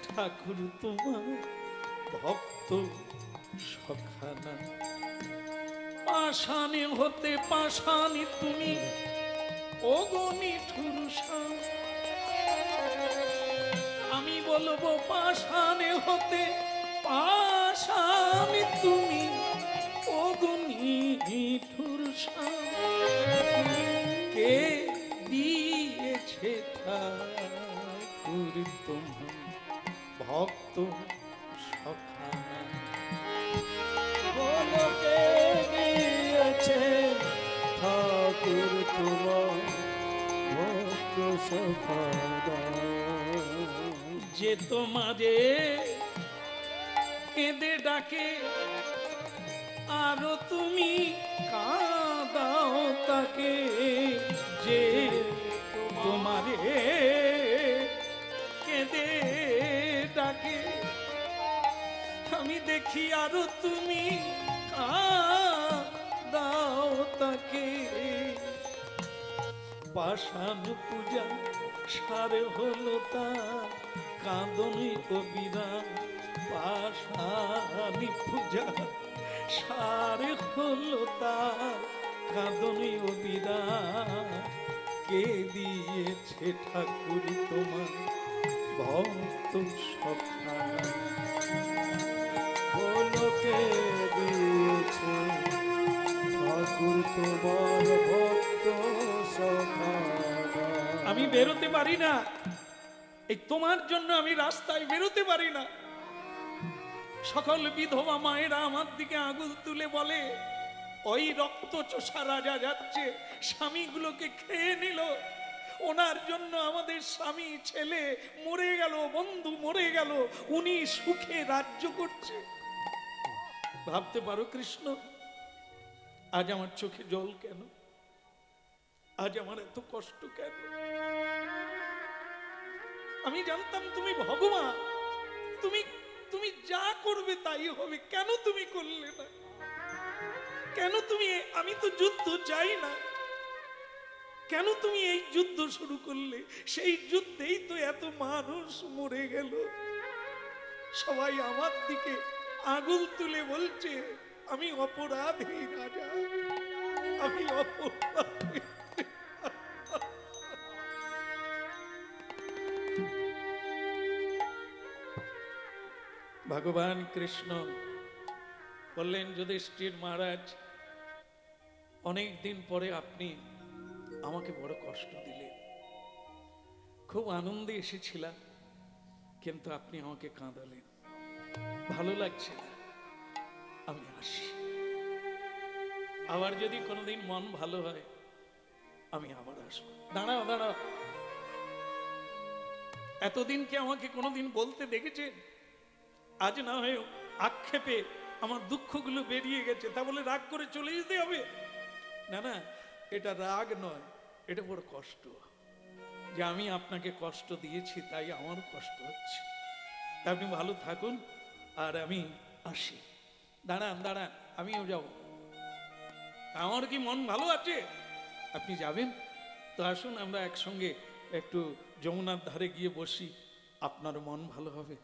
ঠাকুর তোমার ভক্ত সখানা? পাষাণে হতে পাষাণী তুমি, অগণি ঠুরসা। আমি বলবো পাষাণে হতে পাষাণী তুমি, অগণি ঠুরসা। কে দিয়েছে ঠাকুর তোমার ভক্ত সখানা? বলো কে দিয়েছে ঠাকুর তোমার ভক্ত সখা? যে তোমারে কেঁদে ডাকে আরো তুমি কাঁদাও তাকে। যে তোমারে কেঁদে ডাকে আমি দেখি আরো তুমি কাঁদাও তাকে। পাষাণ পূজা সারে হলো তার কাঁদনি কবিরাম। পাষাণী পূজা সারে হলো তার কাঁদনি অবিরাম। কে দিয়েছে ঠাকুর তোমার ভক্ত সখা? বলো কে দিয়েছে ঠাকুর তোমার ভক্ত সখা? আমি বেরোতে পারি না, এই তোমার জন্য আমি রাস্তায় বেরোতে পারি না। সকল বিধবা মায়েরা আমার দিকে আঙুল তুলে বলে, ওই রক্ত চোষা রাজা যাচ্ছে, স্বামীগুলোকে খেয়ে নিল, ওনার জন্য আমাদের স্বামী ছেলে মরে গেল, বন্ধু মরে গেল, উনি সুখে রাজ্য করছে। ভাবতে পারো কৃষ্ণ, আজ আমার চোখে জল কেন? আজ আমার এত কষ্ট কেন? আমি জানতাম তুমি ভগবান, তুমি তুমি যা করবে তাই হবে, কেন তুমি করলে না? কেন তুমি আমি তো যুদ্ধ চাই না, কেন তুমি এই যুদ্ধ শুরু করলে? সেই যুদ্ধেই তো এত মানুষ মরে গেল। সবাই আমার দিকে আঙুল তুলে বলছে আমি অপরাধী রাজা, আমি অপরাধী। ভগবান কৃষ্ণ বললেন, যুধিষ্ঠির মহারাজ, অনেক দিন পরে আপনি আমাকে বড় কষ্ট দিলেন। খুব আনন্দে এসেছিলাম, কিন্তু আপনি আমাকে কাঁদালেন, ভালো লাগছে না, আমি আসি। আবার যদি কোনোদিন মন ভালো হয় আমি আবার আসবো। দাঁড়াও দাঁড়াও, এতদিন কি আমাকে কোনোদিন বলতে দেখেছেন? আজ না হয় আক্ষেপে আমার দুঃখগুলো বেরিয়ে গেছে, তা বলে রাগ করে চলে যেতে হবে? না না, এটা রাগ নয়, এটা বড় কষ্ট যে আমি আপনাকে কষ্ট দিয়েছি, তাই আমার কষ্ট হচ্ছে। তা আপনি ভালো থাকুন, আর আমি আসি। দাঁড়ান দাঁড়ান, আমিও যাব। আমার কি মন ভালো আছে? আপনি যাবেন তো আসুন, আমরা একসঙ্গে একটু যমুনার ধারে গিয়ে বসি, আপনার মন ভালো হবে।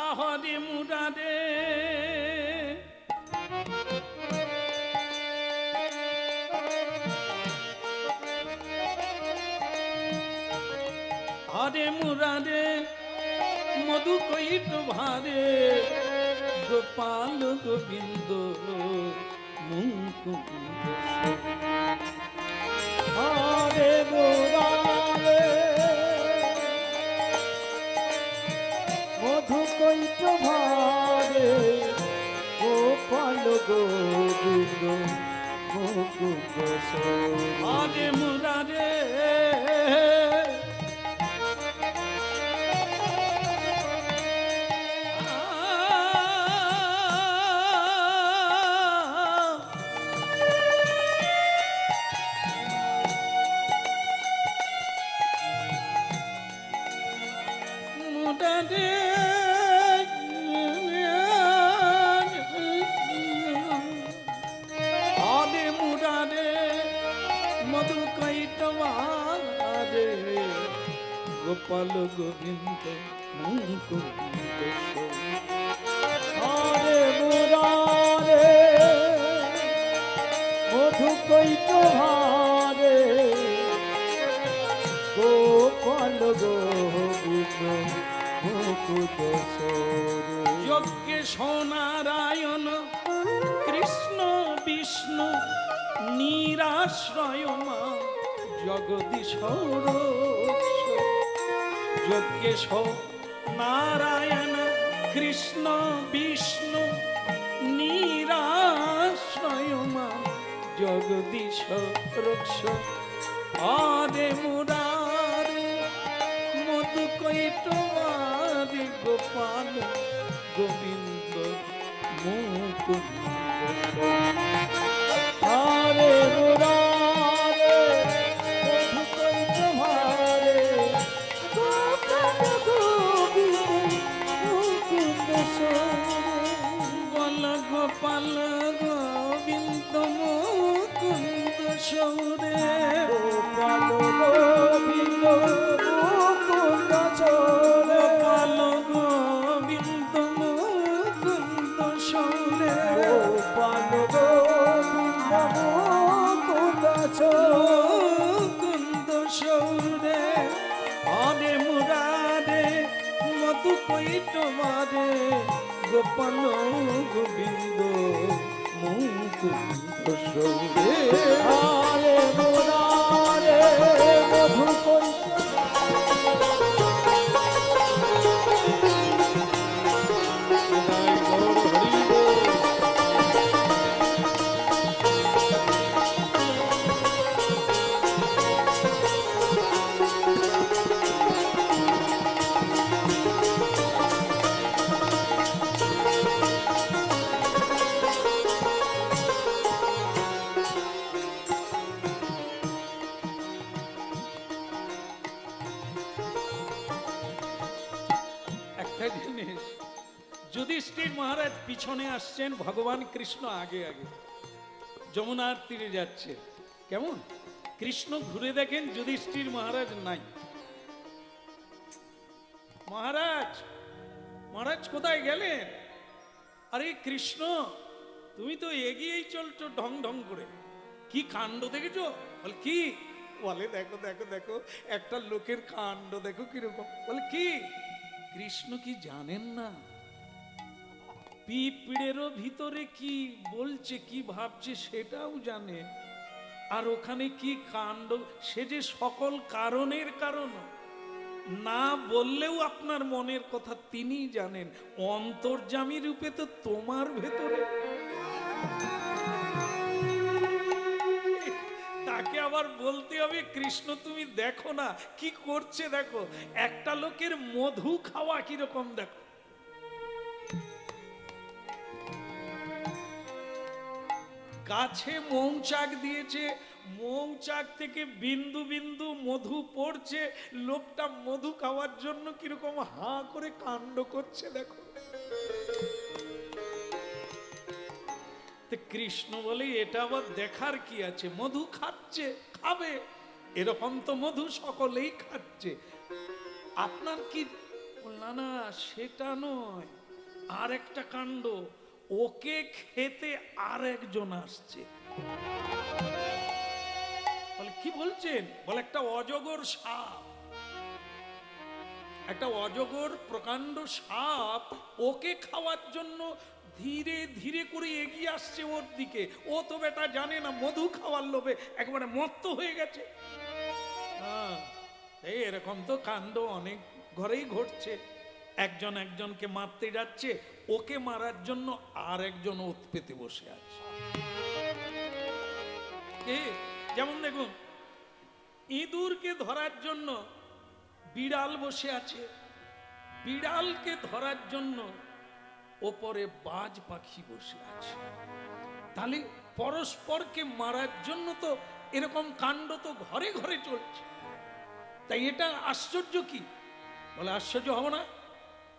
আহরে মুরারে হরে মুরারে মধু কৈট ভারে গোপাল গোবিন্দ মুকুন্দ। হরে মুরারে মধু কৈট ভারে গোপাল গোবিন্দ মুকুন্দ। হরে মুরারে গোপাল গোবিন্দ মুকুন্দ। হরে মুরারে মধু কৈট ভারে গোপাল গোবিন্দ মুকুন্দ। যজ্ঞেশ নারায়ণ কৃষ্ণ বিষ্ণু নিরাশ্রয় মা জগদীশ রক্ষ। যজ্ঞেশ নারায়ণ কৃষ্ণ বিষ্ণু নিরাশ্রয় মা জগদীশ রক্ষ। আরে মুরারে মধু কৈট ভারে গোপাল গোবিন্দ মুকুন্দ। হরে মুরারে মধু কৈট ভারে গোপাল গোবিন্দ মুকুন্দ। বল গোপাল গোবিন্দ মুকুন্দ সৌরে। গোপাল গোবিন্দ মুকুন্দ চোরে। গোপাল গোবিন্দ মুকুন্দ সৌরে। গোপাল গোবিন্দ মুকুন্দ চোরে। মুকুন্দ সৌরে। হরে মুরারে মধু কৈট ভারে গোপাল গোবিন্দ মুকুন্দ সৌরে। হরে মুরারে মধু কৈট একটা জিনিস, যুধিষ্ঠির মহারাজ পিছনে আসছেন, ভগবান কৃষ্ণ আগে আগে যমুনার তীরে যাচ্ছে। কেমন কৃষ্ণ ঘুরে দেখেন যুধিষ্ঠির মহারাজ নাই। মহারাজ, মহারাজ কোথায় গেলেন? আরে কৃষ্ণ, তুমি তো এগিয়েই চলছো ঢং ঢং করে, কি কাণ্ড দেখেছো? বলে কি? বলে দেখো দেখো দেখো, একটা লোকের কাণ্ড দেখো কিরকম। বলে কি? কৃষ্ণ কি জানেন না পিঁপড়েরও ভিতরে কি বলছে, কি ভাবছে সেটাও জানে। আর ওখানে কি কাণ্ড, সে যে সকল কারণের কারণ, না বললেও আপনার মনের কথা তিনি জানেন। অন্তর্যামী রূপে তো তোমার ভেতরে, তাকে আবার বলতে হবে কৃষ্ণ তুমি দেখো না কি করছে, দেখো একটা লোকের মধু খাওয়া কিরকম দেখো। গাছে মৌচাক দিয়েছে, মৌচাক থেকে বিন্দু বিন্দু মধু পড়ছে, লোকটা মধু খাওয়ার জন্য কিরকম হা করে কাণ্ড করছে দেখো। কৃষ্ণ বলে এটা আবার দেখার কি আছে, মধু খাচ্ছে, খাবে, এরকম তো মধু সকলেই খাচ্ছে, আপনার কি? না না সেটা নয়, আর একটা কাণ্ড, ওকে খেতে আর একজন আসছে। বলে কি বলছেন? বলে একটা অজগর সাপ, একটা অজগর প্রকাণ্ড সাপ ওকে খাওয়ার জন্য ধীরে ধীরে করে এগিয়ে আসছে ওর দিকে। ও তো বেটা জানে না মধু খাওয়ার লোভে একেবারে মত্ত হয়ে গেছে। এই এরকম তো কাণ্ড অনেক ঘরেই ঘটছে, একজন একজনকে মারতে যাচ্ছে, ওকে মারার জন্য আর একজন ওত পেতে বসে আছে। যেমন দেখুন, ইঁদুরকে ধরার জন্য বিড়াল বসে আছে, বিড়ালকে ধরার জন্য ওপরে বাজ পাখি বসে আছে। তাহলে পরস্পরকে মারার জন্য তো এরকম কাণ্ড তো ঘরে ঘরে চলছে। তাই এটা আশ্চর্য কি? বলে আশ্চর্য হব না,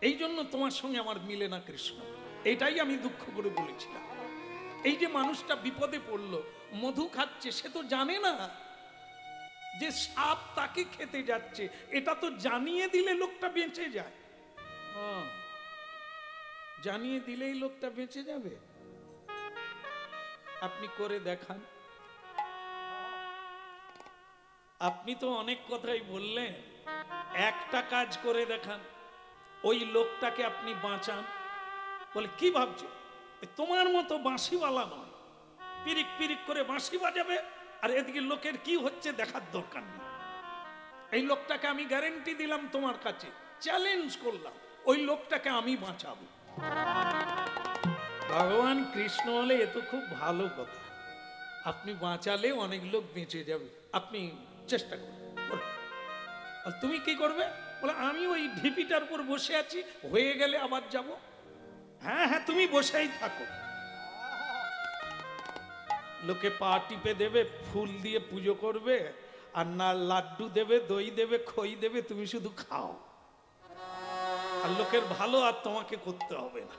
এই জন্য তোমার সঙ্গে আমার মিলে না কৃষ্ণ, এটাই আমি দুঃখ করে বলেছিলাম। এই যে মানুষটা বিপদে পড়লো, মধু খাচ্ছে, সে তো জানে না যে সাপ তাকে খেতে যাচ্ছে, এটা তো জানিয়ে দিলে লোকটা বেঁচে যায়। জানিয়ে দিলেই লোকটা বেঁচে যাবে? আপনি করে দেখান। আপনি তো অনেক কথাই বললেন, একটা কাজ করে দেখান, ওই লোকটাকে আপনি বাঁচান। বলে কি ভাবছো? তোমার মতো বাঁশিওয়ালা নয়, পিরিক পিরিক করে বাঁশি বাজাবে আর এদিকে লোকের কি হচ্ছে দেখার দরকার নেই। এই লোকটাকে আমি গ্যারেন্টি দিলাম, তোমার কাছে চ্যালেঞ্জ করলাম, ওই লোকটাকে আমি বাঁচাবো। ভগবান কৃষ্ণ বলে এ তো খুব ভালো কথা, আপনি বাঁচালে অনেক লোক বেঁচে যাবে, আপনি চেষ্টা করুন। আর তুমি কি করবে? বলে আমি ওই ঢিপিটার উপর বসে আছি, হয়ে গেলে আবার যাব। হ্যাঁ হ্যাঁ তুমি বসেই থাকো। লোকে পা টিপে দেবে, ফুল দিয়ে পুজো করবে, আর না লাড্ডু দেবে, দই দেবে, খই দেবে, তুমি শুধু খাও, আর লোকের ভালো আর তোমাকে করতে হবে না।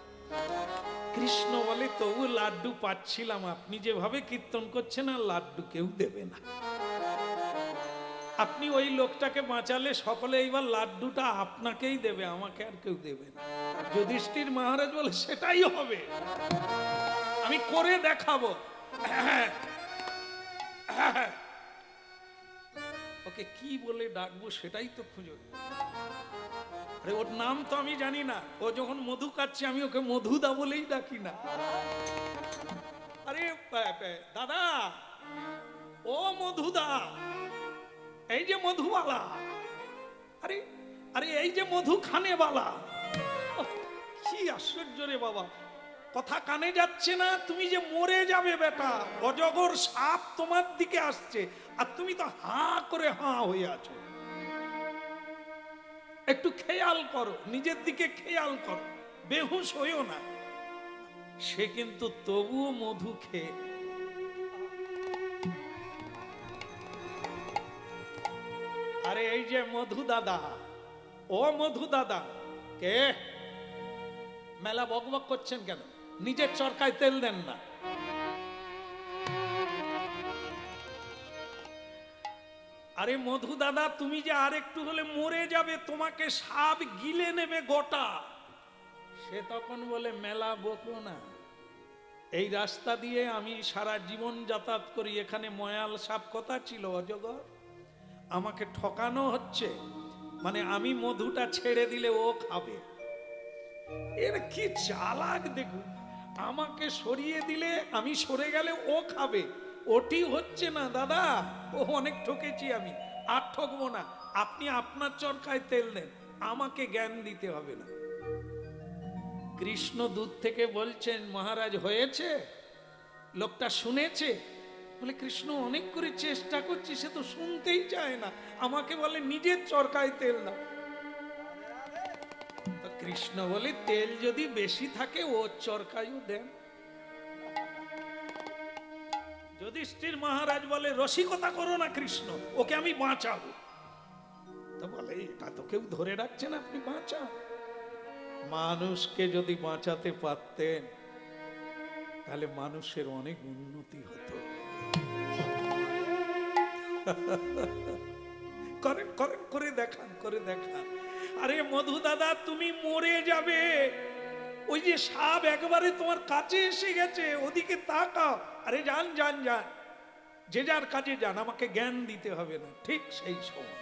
কৃষ্ণ বলে তবু লাড্ডু পাচ্ছিলাম, আপনি যেভাবে কীর্তন করছেন আর লাড্ডু কেউ দেবে না। আপনি ওই লোকটাকে বাঁচালে সকলে এইবার লাড্ডুটা আপনাকেই দেবে, আমাকে আর কেউ দেবে না। যুধিষ্ঠির মহারাজ বলে সেটাই হবে, আমি করে দেখাবো। ওকে কি বলে ডাকবো সেটাই তো খুঁজো। আরে ওর নাম তো আমি জানি না, ও যখন মধু খাচ্ছে আমি ওকে মধুদা বলেই ডাকি না। আরে দাদা, ও মধুদা, এই যে মধুবালা, আরে আরে এই যে মধু খানে বালা। কি আশ্চর্য রে বাবা, কথা কানে যাচ্ছে না, তুমি যে মরে যাবে বেটা, অজগর সাপ তোমার দিকে আসছে আর তুমি তো হা করে হা হয়ে আছো। একটু খেয়াল করো, নিজের দিকে খেয়াল করো, বেহুশ হইও না। সে কিন্তু তবুও মধু খেয়ে, আরে এই যে মধু দাদা, ও মধু দাদা, কে? মেলা বকবক করছেন কেন? নিজের চরকায় তেল দেন না। আরে মধু দাদা, তুমি যে আর একটু হলে মরে যাবে, তোমাকে সাপ গিলে নেবে গোটা। সে তখন বলে মেলা বকো না, এই রাস্তা দিয়ে আমি সারা জীবন যাতায়াত করি, এখানে ময়াল সাপ কথা ছিল অজগর, আমাকে ঠকানো হচ্ছে, মানে আমি মধুটা ছেড়ে দিলে ও খাবে। এর কি চালাক দেখুন, আমাকে সরিয়ে দিলে আমি সরে গেলে ও খাবে, ওটি হচ্ছে না দাদা, ও অনেক ঠকেছি আমি, আর ঠকবো না। আপনি আপনার চরকায় তেল দেন, আমাকে জ্ঞান দিতে হবে না। কৃষ্ণ দূর থেকে বলছেন মহারাজ হয়েছে? লোকটা শুনেছে, বলে কৃষ্ণ অনেক করে চেষ্টা করছি, সে তো শুনতেই চায় না, আমাকে বলে নিজের চরকায় তেল দাও। কৃষ্ণ বলে তেল যদি বেশি থাকে ওর চরকায়ও দেন। যুধিষ্ঠির মহারাজ বলে রসিকতা করো না কৃষ্ণ, ওকে আমি বাঁচাবো। তো বলে এটা তো কেউ ধরে রাখছে না, আপনি বাঁচান। মানুষকে যদি বাঁচাতে পারতেন তাহলে মানুষের অনেক উন্নতি হতো। করেন করেন, করে দেখান, করে দেখান। আরে মধু দাদা, তুমি মরে যাবে, ওই যে সাপ একবারে তোমার কাছে এসে গেছে, ওদিকে তাকাও। আরে যান যান যান, যে যার কাজে যান, আমাকে জ্ঞান দিতে হবে না। ঠিক সেই সময়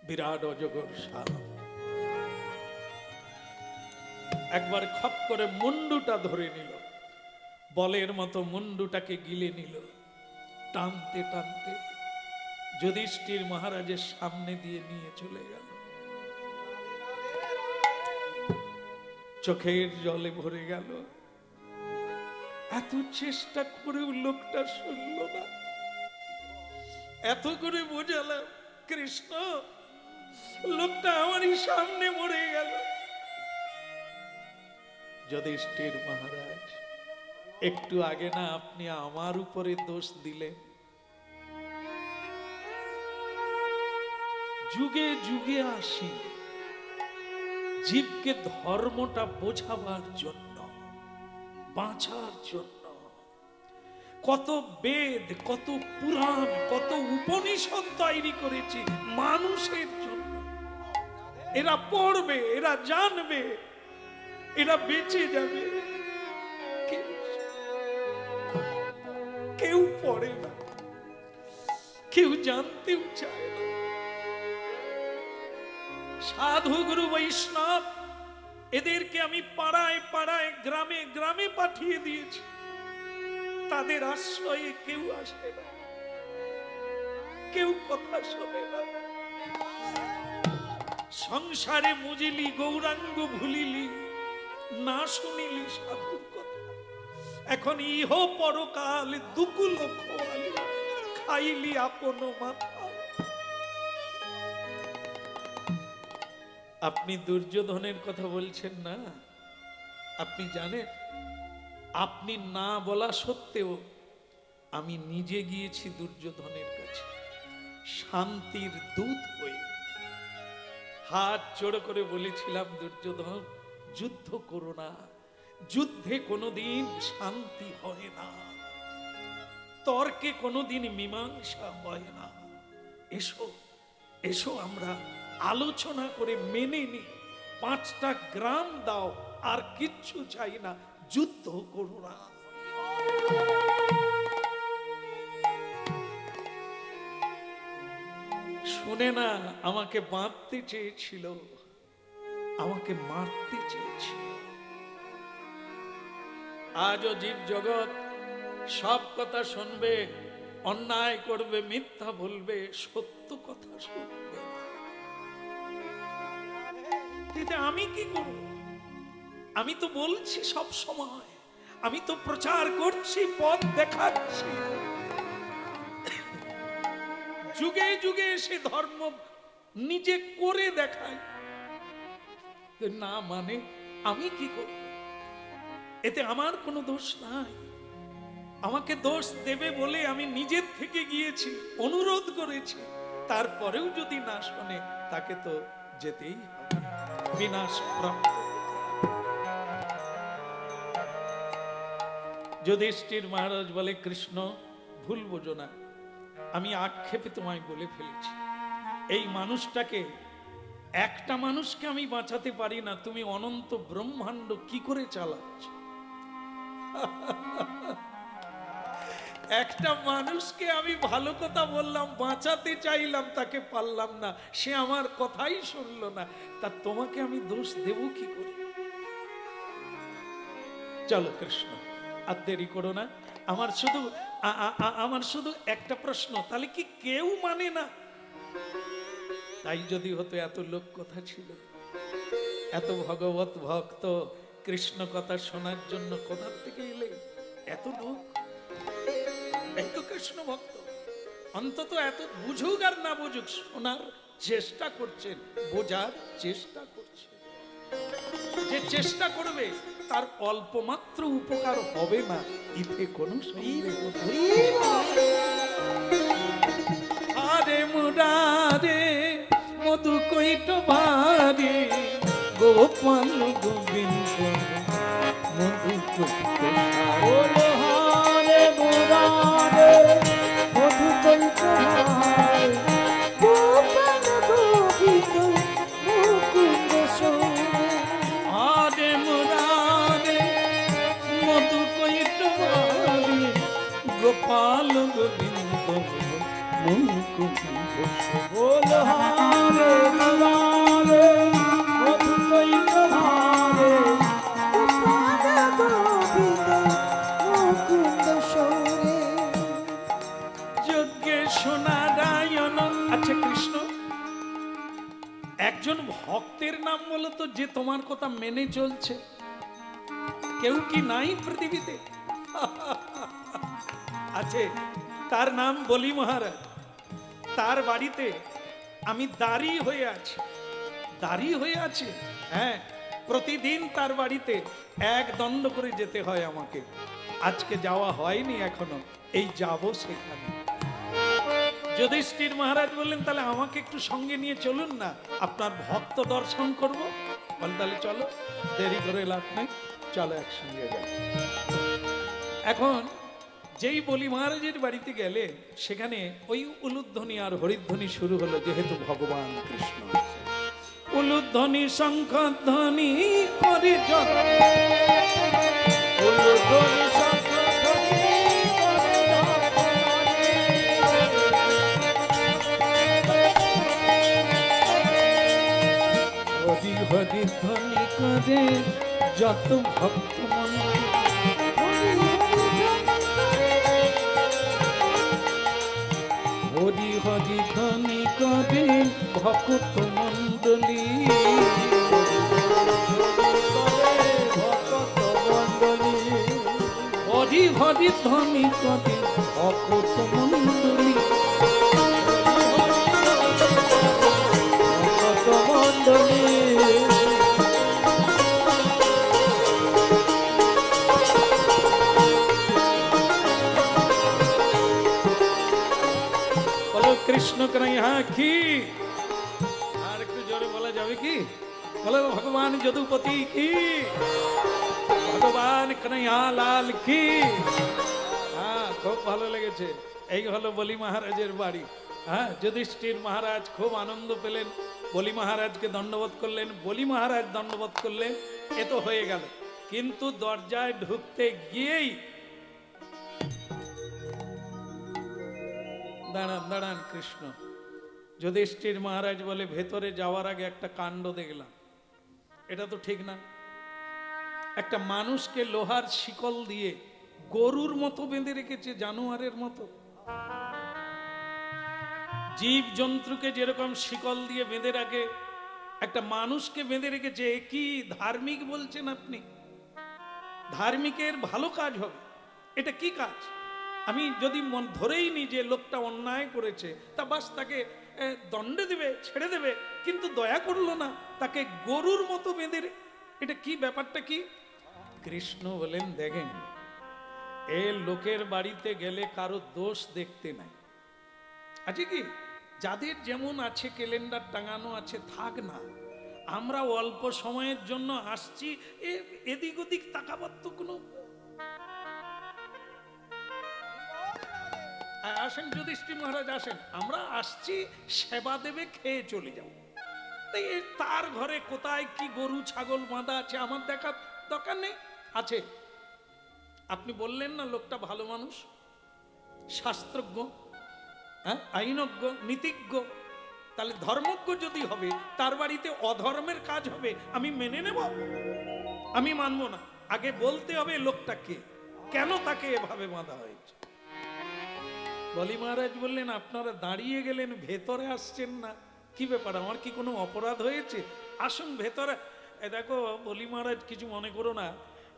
বিরাট অজগর সাপ একবার খপ করে মুন্ডুটা ধরে নিল, বলের মতো মুন্ডুটাকে গিলে নিল, টানতে টানতে যুধিষ্ঠির মহারাজের সামনে দিয়ে নিয়ে চলে গেল। চোখের জলে ভরে গেল, এত চেষ্টা করেও লোকটা শুনল না। এত করে বোঝালাম কৃষ্ণ, লোকটা আমারই সামনে মরে গেল। যুধিষ্ঠির মহারাজ, একটু আগে না আপনি আমার উপরে দোষ দিলেন, যুগে যুগে আসি জীবকে ধর্মটা বোঝাবার জন্য, বাঁচার জন্য। কত বেদ, কত পুরাণ, কত উপনিষদ তৈরি করেছি মানুষের জন্য। এরা পড়বে, এরা জানবে, এরা বেঁচে যাবে। কেউ পড়ে না, কেউ জানতেও চায় না। সাধু গুরু বৈষ্ণব এদেরকে আমি পাড়ায় পাড়ায়, গ্রামে গ্রামে পাঠিয়ে দিয়েছি, তাদের আশ্রয়ে কেউ আসে না, কেউ কথা শোনে না। সংসারে মুজিলি গৌরাঙ্গ ভুলিলি, না শুনিলি সাধুর কথা। এখন ইহ পরকাল দুকুল খোয়ালি, খাইলি আপন মাথা। আপনি দুর্যোধনের কথা বলছেন না, আপনি জানেন আপনি না বলা সত্ত্বেও আমি নিজে গিয়েছি দুর্যোধনের কাছে শান্তির দূত হয়ে, হাত জোড় করে বলেছিলাম দুর্যোধন যুদ্ধ করো না, যুদ্ধে কোনোদিন শান্তি হয় না, তর্কে কোনোদিন মীমাংসা হয় না। এসো এসো আমরা আলোচনা করে মেনে নি, 5টা গ্রাম দাও, আর কিচ্ছু চাই না, যুদ্ধ করো না। শুনে না আমাকে বাঁধতে চেয়েছিল, আমাকে মারতে চেয়েছিল। আজও জীব জগৎ সব কথা শুনবে, অন্যায় করবে, মিথ্যা বলবে, সত্য কথা শুনবে না। আমি কি করব? আমি তো বলছি সব সময়, আমি তো প্রচার করছি, পথ দেখাচ্ছি, যুগে যুগে সে ধর্ম নিজে করে দেখায় না, মানে আমি কি করব? এতে আমার কোনো দোষ নাই। আমাকে দোষ দেবে বলে আমি নিজের থেকে গিয়েছি, অনুরোধ করেছি, তারপরেও যদি না শোনে তাকে তো যেতেই হবে, বিনাশ প্রাপ্ত। যুধিষ্ঠির মহারাজ বলে, কৃষ্ণ ভুল বোঝো না, আমি আক্ষেপে তোমায় বলে ফেলেছি। এই মানুষটাকে, একটা মানুষকে আমি বাঁচাতে পারি না, তুমি অনন্ত ব্রহ্মাণ্ড কি করে চালাচ্ছ? একটা মানুষকে আমি ভালো কথা বললাম, বাঁচাতে চাইলাম, তাকে পারলাম না, সে আমার কথাই শুনলো না, তা তোমাকে আমি দোষ দেব কি করে? চলো কৃষ্ণ, আর দেরি করো না। আমার শুধু একটা প্রশ্ন, তাহলে কি কেউ মানে না? তাই যদি হতো, এত লোক কথা ছিল, এত ভগবত ভক্ত কৃষ্ণ কথা শোনার জন্য কোথার থেকে এলে এত লোক? এই তো কৃষ্ণ ভক্ত, অন্তত এত বুঝুক আর না বুঝুক, শোনার চেষ্টা করছেন, বোঝার চেষ্টা করছেন। যে চেষ্টা করবে তার অল্প মাত্র উপকার হবে না, ইতে কোনো সন্দেহ নেই। আরে মুরারে মধু কৈট ভারে গোপাল গোবিন্দ মধু কৈট বলো হারে মুরারে মধু কৈট ভারে গোপাল গোবিন্দ মুকুন্দ সোরে। আরে মুরারে মধু কৈট ভারে গোপাল গোবিন্দ মুকুন্দ। বলো হারে মুরারে মধু কৈট ভারে গোপাল গোবিন্দ মুকুন্দ সোরে। যজ্ঞেশ নারায়ণ। আচ্ছা কৃষ্ণ, একজন ভক্তের নাম বলো তো যে তোমার কথা মেনে চলছে, কেউ কি নাই পৃথিবীতে? আছে, তার নাম বলি মহারাজ। তার বাড়িতে আমি দাঁড়ি হয়ে আছি, দাঁড়িয়ে হয়ে আছে। হ্যাঁ, প্রতিদিন তার বাড়িতে এক দণ্ড করে যেতে হয় আমাকে। আজকে যাওয়া হয়নি এখনো, এই যাব সেখানে। যুধিষ্ঠির মহারাজ বললেন, তাহলে আমাকে একটু সঙ্গে নিয়ে চলুন না, আপনার ভক্ত দর্শন করব। বলে, তাহলে চলো, দেরি করে লাভ নাই, চলো একসঙ্গে যাই। এখন যেই বলি মহারাজের বাড়িতে গেলে, সেখানে ওই উলুধ্বনি আর হরিধ্বনি শুরু হলো, যেহেতু ভগবান কৃষ্ণ। উলুধ্বনি শঙ্খধ্বনি করে যত, উলুধ্বনি শঙ্খধ্বনি করে যত, হরি হরি ধ্বনি করে যত ভক্ত মন, হরি হরি ধ্বনি করে ভক্ত মণ্ডলী, ভক্ত মণ্ডলী হরি হরি ধ্বনি করে ভক্ত মণ্ডলী। ভক্ত মণ্ডলী বলো কৃষ্ণ কানাইয়া কি? আর একটু জোরে বলা যাবে কি? বলো ভগবান যদুপতি কি, ভগবান কানাইয়া লাল কি। হ্যাঁ, খুব ভালো লেগেছে। এই হলো বলি মহারাজের বাড়ি। হ্যাঁ, যুধিষ্ঠির মহারাজ খুব আনন্দ পেলেন, বলি মহারাজকে দণ্ডবোধ করলেন, বলি মহারাজ দণ্ডবোধ করলেন, এ তো হয়ে গেল। কিন্তু দরজায় ঢুকতে গিয়েই, দাঁড়ান দাঁড়ান কৃষ্ণ, যুধিষ্ঠির মহারাজ বলে, ভেতরে যাওয়ার আগে একটা কাণ্ড দেখলাম, এটা তো ঠিক না। একটা মানুষকে লোহার শিকল দিয়ে গরুর মতো বেঁধে রেখেছে, জানোয়ারের মতো। জীব জন্তুকে যেরকম শিকল দিয়ে বেঁধে রাখে, একটা মানুষকে বেঁধে রেখেছে। এ কি ধার্মিক বলছেন আপনি? ধার্মিকের ভালো কাজ হবে, এটা কি কাজ? আমি যদি মন ধরেই নি যে লোকটা অন্যায় করেছে, তা বাস তাকে দণ্ড দেবে, ছেড়ে দেবে, কিন্তু দয়া করলো না, তাকে গরুর মতো বেঁধে, এটা কি ব্যাপারটা কি? কৃষ্ণ বলেন, দেখেন, এ লোকের বাড়িতে গেলে কারো দোষ দেখতে নাই। আছে কি? যাদের যেমন আছে, ক্যালেন্ডার টাঙানো আছে, থাক না। আমরা অল্প সময়ের জন্য আসছি, এদিক ওদিক তাকাবার তো কোনো আসেন যুধিষ্ঠির মহারাজ আসেন, আমরা আসছি সেবা দেবে, খেয়ে চলে যাব। তাই তার ঘরে কোথায় কি গরু ছাগল বাঁধা আছে আমার দেখার দরকার নেই। আছে, আপনি বললেন না লোকটা ভালো মানুষ, শাস্ত্রজ্ঞ, হ্যাঁ, আইনজ্ঞ, নীতিজ্ঞ, তাহলে ধর্মজ্ঞ যদি হবে তার বাড়িতে অধর্মের কাজ হবে আমি মেনে নেব? আমি মানব না। আগে বলতে হবে লোকটাকে, কেন তাকে এভাবে বাঁধা হয়েছে। বলি মহারাজ বললেন, আপনারা দাঁড়িয়ে গেলেন, ভেতরে আসছেন না, কি ব্যাপার, আমার কি কোনো অপরাধ হয়েছে? আসুন ভেতরে। দেখো বলি মহারাজ, কিছু মনে করো না,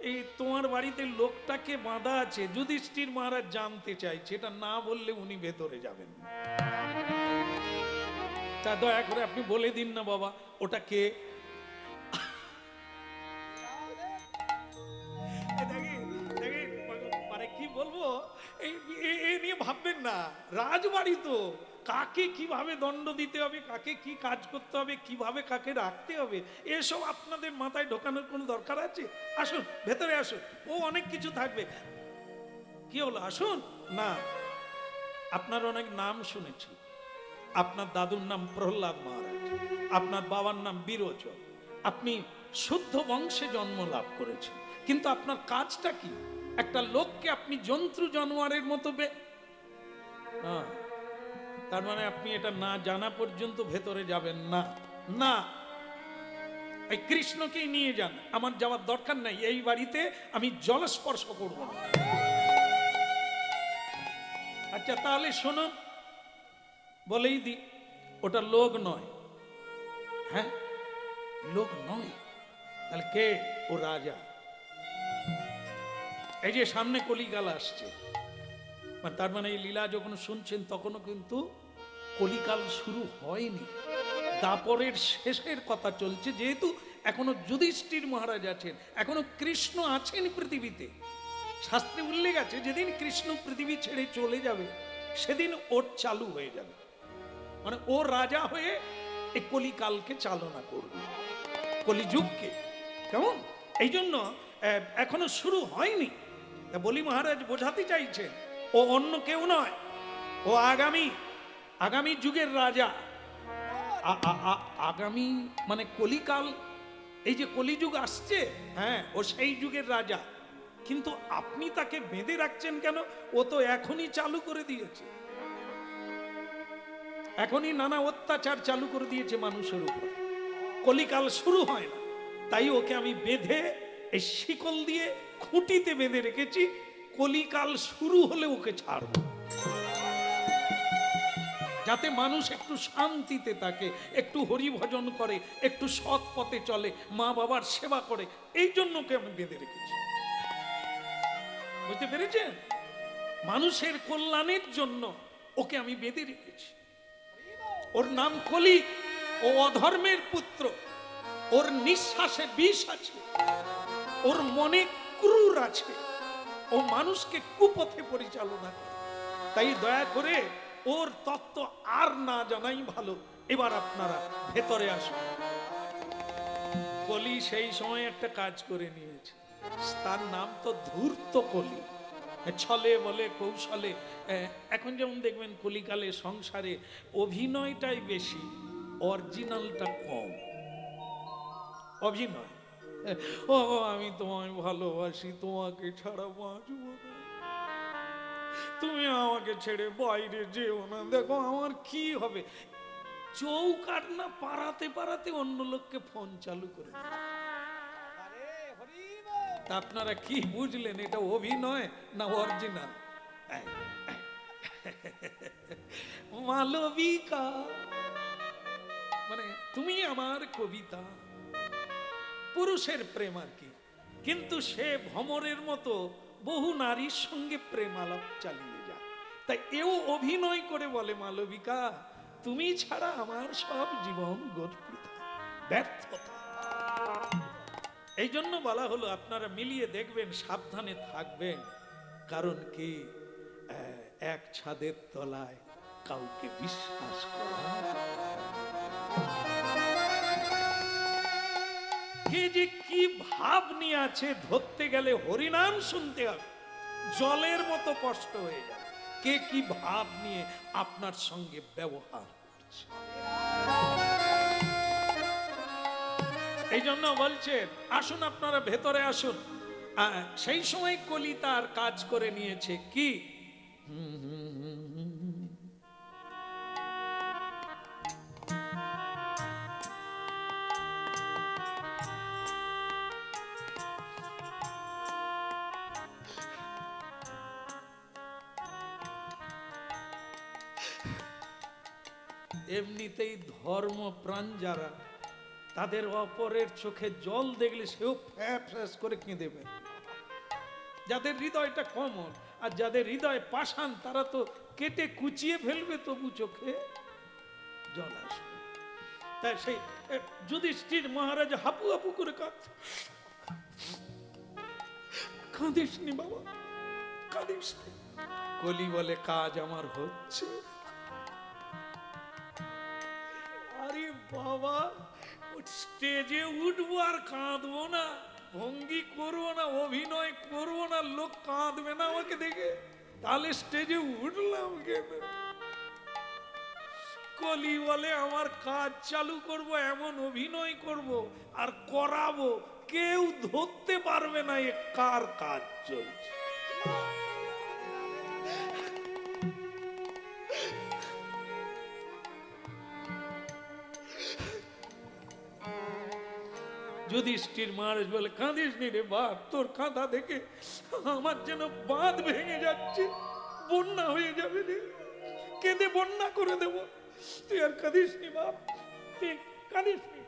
এই তোমার বাড়িতে লোকটাকে বাঁধা আছে, যুধিষ্ঠির মহারাজ জানতে চাইছে, এটা না বললে উনি ভেতরে যাবেন না। তা দয়া করে আপনি বলে দিন না বাবা, ওটা কে? কি বলবো এ নিয়ে ভাববেন না, রাজবাড়ি তো, কাকে কিভাবে দণ্ড দিতে হবে, কাকে কি কাজ করতে হবে, কিভাবে কাকে রাখতে হবে, এসব আপনাদের মাথায় ঢোকানোর কোনো দরকার আছে? আসুন ভেতরে আসুন, ও অনেক কিছু থাকবে। কি হলো, আসুন না। আপনার অনেক নাম শুনেছি, আপনার দাদুর নাম প্রহ্লাদ মহারাজ, আপনার বাবার নাম বীরোচন, আপনি শুদ্ধ বংশে জন্ম লাভ করেছেন, কিন্তু আপনার কাজটা কি? একটা লোককে আপনি জন্তু জানোয়ারের মতো তার মানে আপনি এটা না জানা পর্যন্ত ভেতরে যাবেন না। না, এই কৃষ্ণকেই নিয়ে যান, আমার যাওয়ার দরকার নাই, এই বাড়িতে আমি জলস্পর্শ করব না। আচ্ছা তাহলে শোনো, বলেই দি, ওটা লোক নয়। হ্যাঁ, লোক নয়, তাহলে কে? ও রাজা। এই যে সামনে কলিকাল আসছে, তার মানে এই লীলা যখন শুনছেন তখনও কিন্তু কলিকাল শুরু হয়নি, দাপরের শেষের কথা চলছে। যেহেতু এখনো যুধিষ্ঠির মহারাজ আছেন, এখনো কৃষ্ণ আছেন পৃথিবীতে, শাস্ত্রে উল্লেখ আছে যেদিন কৃষ্ণ পৃথিবী ছেড়ে চলে যাবে সেদিন ওর চালু হয়ে যাবে, মানে ও রাজা হয়ে এই কলিকালকে চালনা করবে, কলিযুগকে। কেমন? এই জন্য এখনো শুরু হয়নি। বলি মহারাজ বোঝাতে চাইছেন ও অন্য কেউ নয়, ও আগামী যুগের রাজা। আগামী মানে কলিকাল, এই যে কলিযুগ আসছে, হ্যাঁ, ও সেই যুগের রাজা। কিন্তু আপনি তাকে বেঁধে রাখছেন কেন? ও তো এখনই চালু করে দিয়েছে, এখনই নানা অত্যাচার চালু করে দিয়েছে মানুষের উপর। কলিকাল শুরু হয় না, তাই ওকে আমি বেঁধে এই শিকল দিয়ে খুঁটিতে বেঁধে রেখেছি, কলিকাল শুরু হলে ওকে ছাড়ব, যাতে মানুষ একটু শান্তিতে থাকে, একটু হরিভজন করে, একটু সৎ পথে চলে, মা বাবার সেবা করে। এই জন্য ওকে আমি বেঁধে রেখেছি, বুঝতে পেরেছেন? মানুষের কল্যাণের জন্য ওকে আমি বেঁধে রেখেছি। ওর নাম কলি, ও অধর্মের পুত্র, ওর নিঃশ্বাসে বিষ আছে, ওর মনে ক্রূর আছে, ও মানুষকে কুপথে পরিচালনা করে। তাই দয়া করে ওর তত্ত্ব আর না জানাই ভালো। এবার আপনারা ভেতরে আসুন। কলি সেই সময় একটা কাজ করে নিয়েছে, তার নাম তো ধূর্ত কলি। ছলে বলে কৌশলে, এখন যেমন দেখবেন কলিকালে সংসারে অভিনয়টাই বেশি, অরিজিনালটা কম। অভিনয়, ও আমি তোমায় ভালোবাসি, তোমাকে ছাড়া বাঁচব না, তুমি আমাকে ছেড়ে বাইরে যেও না, দেখো আমার কি হবে। চৌকাট না পাড়াতে পাড়াতে অন্য লোককে ফোন চালু করে। আপনারা কি বুঝলেন, এটা অভিনয় না অরিজিনাল? মালবিকা মানে তুমি আমার কবিতা, পুরুষের প্রেম আর কি। কিন্তু সে ভ্রমরের মতো বহু নারীর সঙ্গে প্রেম আলাপ চালিয়ে যায়। তাই এও অভিনয় করে বলে, মালবিকা তুমি ছাড়া আমার সব জীবন গর্বিত ব্যর্থতা। এই জন্য বলা হলো আপনারা মিলিয়ে দেখবেন, সাবধানে থাকবেন। কারণ কি, এক ছাদের তলায় কাউকে বিশ্বাস করা, কে যে কি ভাব নিয়ে আছে, ধরতে গেলে হরিনাম শুনতে হবে, জলের মতো কষ্ট হয়ে যাবে। কে কি ভাব নিয়ে আপনার সঙ্গে ব্যবহার করছে। এই জন্য বলছেন আসুন আপনারা ভেতরে আসুন। সেই সময় কলি তার কাজ করে নিয়েছে কি, এমনিতেই ধর্মপ্রাণ যারা, তাদের অপরের চোখে জল দেখলে সেও ফ্যাস করে কেঁদে দেবে। যাদের হৃদয়টা কোমল আর যাদের হৃদয় পাষাণ, তারা তো কেটে কুচিয়ে ফেলবে, তবু চোখে জল আসবে। তাই সেই যুধিষ্ঠির মহারাজ হাপু হাপু করে কাঁদছে। কাঁদিস নি বাবা, কাঁদিস নি। কলি বলে কাজ আমার হচ্ছে। আরে বাবা, স্টেজে উঠবো আর কাঁদবো না, ভঙ্গি করবো না, অভিনয় করবো না, লোক কাঁদবে না আমাকে দেখে, তাহলে স্টেজে উঠলাম কেন? কলি বলে আমার কাজ চালু করব, এমন অভিনয় করব আর করাবো, কেউ ধরতে পারবে না এ কার কাজ চলছে। যুধিষ্ঠির মহারাজ বলে কাঁদিস নি রে বাপ, তোর কাঁদা দেখে আমার যেন বাঁধ ভেঙে যাচ্ছে, বন্যা হয়ে যাবে রে, কেঁদে বন্যা করে দেব। তুই আর কাঁদিস নি বাপ, তুই কাঁদিস নি,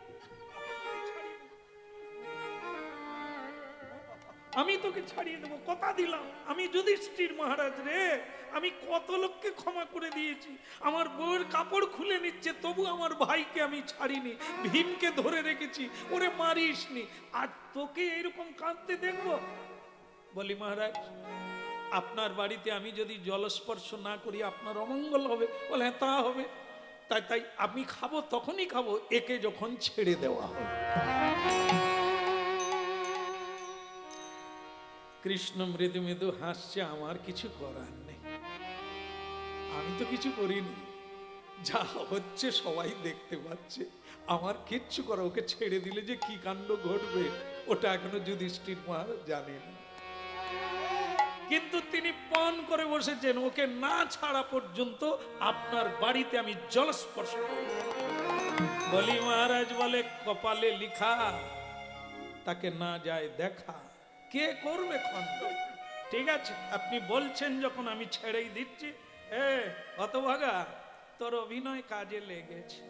আমি তোকে ছাড়িয়ে দেবো, কথা দিলাম। আমি যুধিষ্ঠির মহারাজ রে, আমি কত লোককে ক্ষমা করে দিয়েছি। আমার বউয়ের কাপড় খুলে নিচ্ছে, তবু আমার ভাইকে আমি ছাড়িনি, ভীমকে ধরে রেখেছি, ওরে মারিসনি। আর তোকে এইরকম কাঁদতে দেখবো? বলি মহারাজ, আপনার বাড়িতে আমি যদি জলস্পর্শ না করি আপনার অমঙ্গল হবে। বলে হ্যাঁ তা হবে। তাই তাই আমি খাবো, তখনই খাবো একে যখন ছেড়ে দেওয়া হবে। কৃষ্ণ মৃদু মৃদু হাসছে, আমার কিছু করার নেই, আমি তো কিছু করিনি, যা হচ্ছে সবাই দেখতে পাচ্ছে, আমার কিচ্ছু করা, ওকে ছেড়ে দিলে যে কি কাণ্ড ঘটবে ওটা এখনো যুধিষ্ঠির মহারাজ জানেন। কিন্তু তিনি পণ করে বসেছেন, ওকে না ছাড়া পর্যন্ত আপনার বাড়িতে আমি জলস্পর্শ করব। বলি মহারাজ বলে কপালে লিখা, তাকে না যায় দেখা, কে করবে খন্ড? ঠিক আছে, আপনি বলছেন যখন আমি ছেড়েই দিচ্ছি। হতভাগা, তোর অভিনয় কাজে লেগেছে।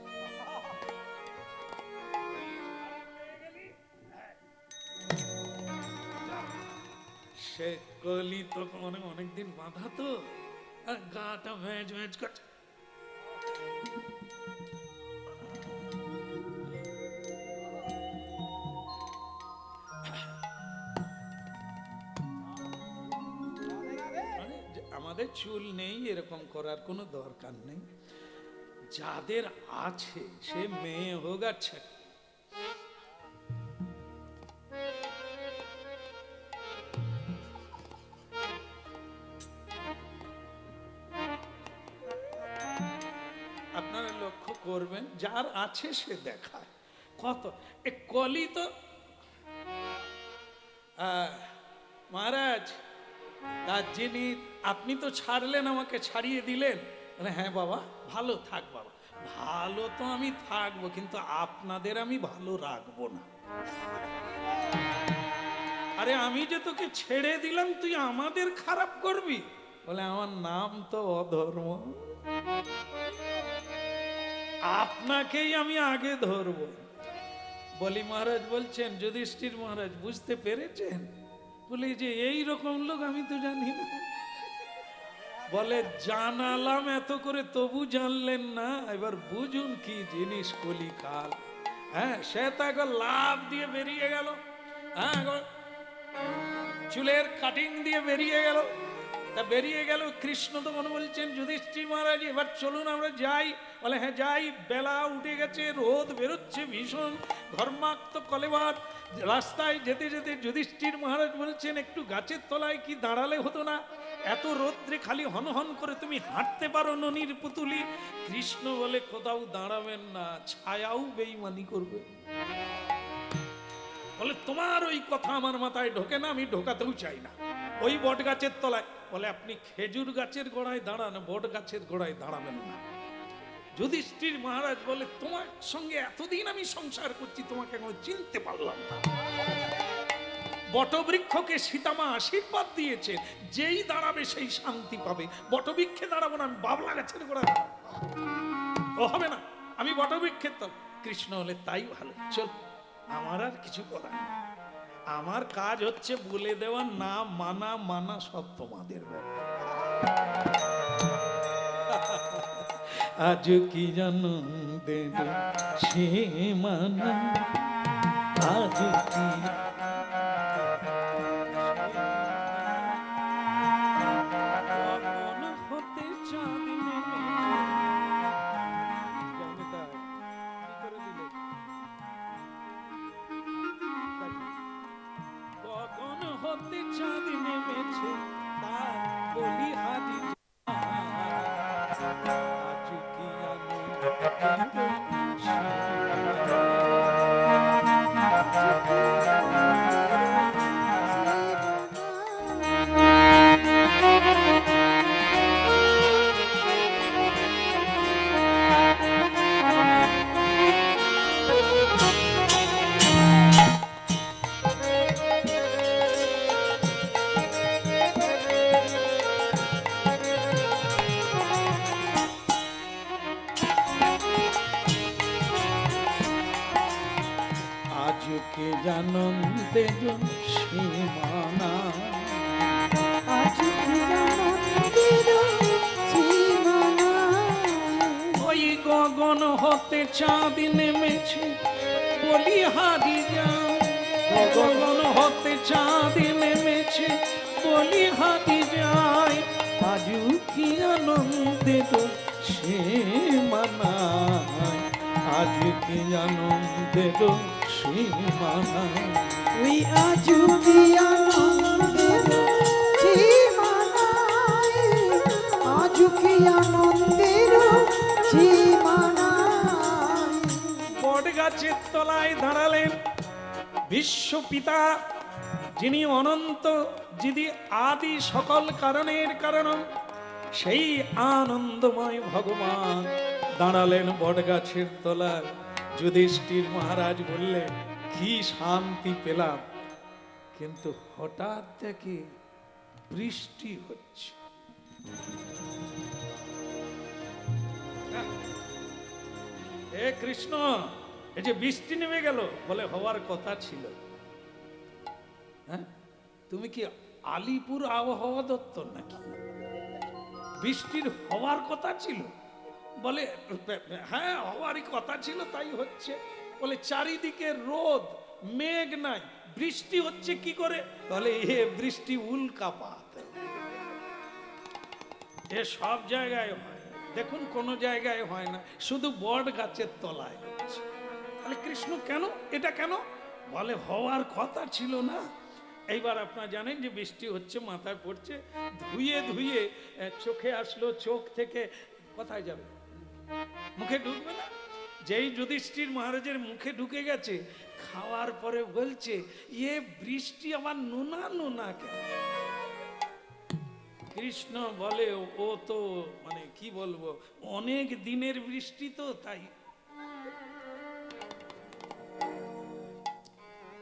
সে কলি তো অনেকদিন বাঁধা, তো গাটা ভেজ ভেজ করছে। আমাদের চুল নেই, এরকম করার কোনো দরকার নেই। যাদের আছে, সে মেয়ে হোক আর ছেলে, আপনারা লক্ষ্য করবেন, যার আছে সে দেখায় কত। এ কলি তো মহারাজ, তার যিনি, আপনি তো ছাড়লেন, আমাকে ছাড়িয়ে দিলেন। হ্যাঁ বাবা, ভালো থাক বাবা। ভালো তো আমি থাকবো, কিন্তু আপনাদের আমি ভালো রাখবো না। আরে আমি যে তোকে ছেড়ে দিলাম, তুই আমাদের খারাপ করবি? বলে আমার নাম তো অধর্ম, আপনাকেই আমি আগে ধরবো। বলি মহারাজ বলছেন, যুধিষ্ঠির মহারাজ বুঝতে পেরেছেন? বলে যে এই রকম লোক আমি তো জানি না। বলে জানালাম এত করে, তবু জানলেন না, এবার বুঝুন কি জিনিস কলিকাল। হ্যাঁ, সে তো একবার লাভ দিয়ে বেরিয়ে গেল, হ্যাঁ চুলের কাটিং দিয়ে বেরিয়ে গেল। তা বেরিয়ে গেল, কৃষ্ণ তখন বলছেন যুধিষ্ঠির মহারাজ এবার চলুন আমরা যাই। বলে হ্যাঁ যাই, বেলা উঠে গেছে, রোদ বেরোচ্ছে ভীষণ, ঘর্মাক্ত কলেবার। রাস্তায় যেতে যেতে যুধিষ্ঠির মহারাজ বলছেন একটু গাছের তলায় কি দাঁড়ালে হতো না? এত রৌদ্রে খালি হনহন করে তুমি হাঁটতে পারো ননির পুতুলি? কৃষ্ণ বলে কোথাও দাঁড়াবেন না, ছায়াও বেইমানি করবে। বলে তোমার ওই কথা আমার মাথায় ঢোকে না, আমি ঢোকাতেও চাই না। ওই বট গাছের তলায়, বলে আপনি খেজুর গাছের গোড়ায় দাঁড়ান, বট গাছের গোড়ায় দাঁড়াবেন না। যুধিষ্ঠির মহারাজ বলে তোমার সঙ্গে এতদিন আমি সংসার করছি, তোমাকে এখন চিনতে পারলাম না। বটবৃক্ষকে সীতামা আশীর্বাদ দিয়েছে, যেই দাঁড়াবে সেই শান্তি পাবে। বটবৃক্ষে দাঁড়াবো না, আমি বাবলা গাছের গোড়ায় দাঁড়াবো। ও হবে না, আমি বটবৃক্ষের তল। কৃষ্ণ হলে তাই ভালো, চল, আমার আর কিছু করার নেই। আমার কাজ হচ্ছে বলে দেওয়া, না মানা মানা সব তোমাদের ব্যাপার। আজ কি জানো দেব সে মানা, আজ কি কখন হতে চাঁদ নেমে। জমিদার কি করে দিলে? কখন হতে চাঁদ নেমেছে তার বলি হাজি। আজ কি আজকে জানন্তে সীমানা, আজ আনন্দের সীমানা, ওই গগন হতে চাঁদ নেমেছে বলি হারি যায়। গগন হতে চাঁদ নেমেছে বলি হারি যায়। আজ কি আনন্দের সীমানা, আজ কি আনন্দের সীমানা। ওই আজ কি আনন্দের সীমানা, আজ কি আনন্দের সীমানা। বট গাছের তলায় দাঁড়ালেন বিশ্বপিতা, যিনি অনন্ত, যিনি আদি সকল কারণের কারণ, সেই আনন্দময় ভগবান দাঁড়ালেন বট গাছের তলায়। যুধিষ্ঠির মহারাজ বললেন কি শান্তি পেলাম, কিন্তু হঠাৎ দেখে বৃষ্টি হচ্ছে। হে কৃষ্ণ, এই যে বৃষ্টি নেমে গেল, বলে হওয়ার কথা ছিল। হ্যাঁ, তুমি কি আলিপুর আবহাওয়া দপ্তর নাকি? বৃষ্টির হওয়ার কথা ছিল? বলে হ্যাঁ হওয়ারই কথা ছিল, তাই হচ্ছে। বলে চারিদিকে রোদ, মেঘ নাই, বৃষ্টি হচ্ছে কি করে? বলে এ বৃষ্টি উল্কাপাত, এ সব জায়গায় হয়, দেখুন কোন জায়গায় হয় না, শুধু বট গাছের তলায় হচ্ছে। তাহলে কৃষ্ণ কেন, এটা কেন? বলে হওয়ার কথা ছিল না। এইবার আপনারা জানেন যে বৃষ্টি হচ্ছে, মাথায় পড়ছে, ধুয়ে ধুয়ে চোখে আসলো, চোখ থেকে কোথায় যাবে? মুখে ঢুকবে না? যেই যুধিষ্ঠির মহারাজের মুখে ঢুকে গেছে, খাওয়ার পরে বলছে এ বৃষ্টি আমার নোনা নোনা কেন? কৃষ্ণ বলে ও তো মানে কি বলবো, অনেক দিনের বৃষ্টি তো, তাই।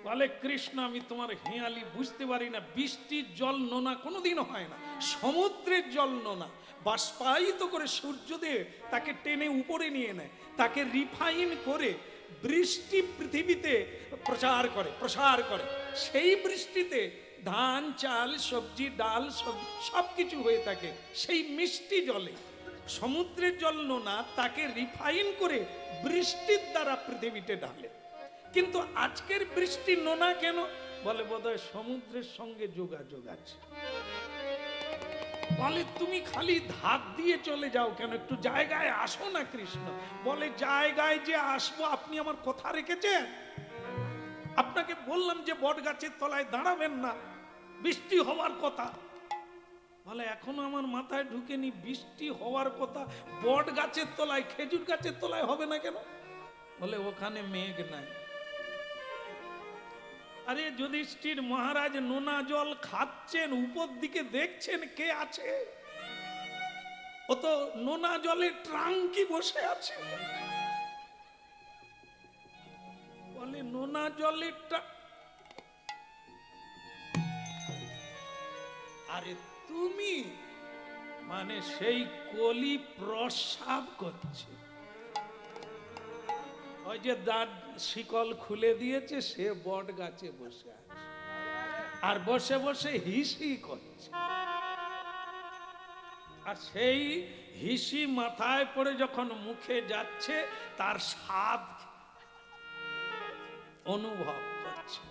বলে কৃষ্ণ আমি তোমার হেঁয়ালি বুঝতে পারি না, বৃষ্টির জল নোনা কোনোদিন হয় না, সমুদ্রের জল নোনা। বাষ্পায়িত করে সূর্যদেব তাকে টেনে উপরে নিয়ে নেয়, তাকে রিফাইন করে বৃষ্টি পৃথিবীতে প্রসার করে। সেই বৃষ্টিতে ধান, চাল, সবজি, ডাল সব কিছু হয়ে থাকে সেই মিষ্টি জলে। সমুদ্রের জল নোনা, তাকে রিফাইন করে বৃষ্টির দ্বারা পৃথিবীতে ঢালে। কিন্তু আজকের বৃষ্টি নোনা কেন? বলে বোধহয় সমুদ্রের সঙ্গে যোগাযোগ আছে। বলে তুমি খালি ধাক দিয়ে চলে যাও কেন, একটু জায়গায় আসো না কৃষ্ণ। বলে জায়গায় যে আসবো আপনি আমার কথা রেখেছেন? আপনাকে বললাম যে বট গাছের তলায় দাঁড়াবেন না, বৃষ্টি হওয়ার কথা। বলে এখনো আমার মাথায় ঢুকেনি, বৃষ্টি হওয়ার কথা বট গাছের তলায়, খেজুর গাছের তলায় হবে না কেন? বলে ওখানে মেঘ নাই। আরে যুধিষ্ঠির মহারাজ নোনা জল খাচ্ছেন, উপর দিকে দেখছেন কে আছে? ও তো নোনা জলে ট্রাঙ্কি বসে আছে। বলে নোনা জলের আরে তুমি মানে সেই কলি প্রস্রাব করছে, ওই যে দাঁত শিকল খুলে দিয়েছে সে বট গাছে বসে আছে আর বসে বসে হিসি করছে। আর সেই হিসি মাথায় পড়ে যখন মুখে যাচ্ছে তার স্বাদ অনুভব করছে।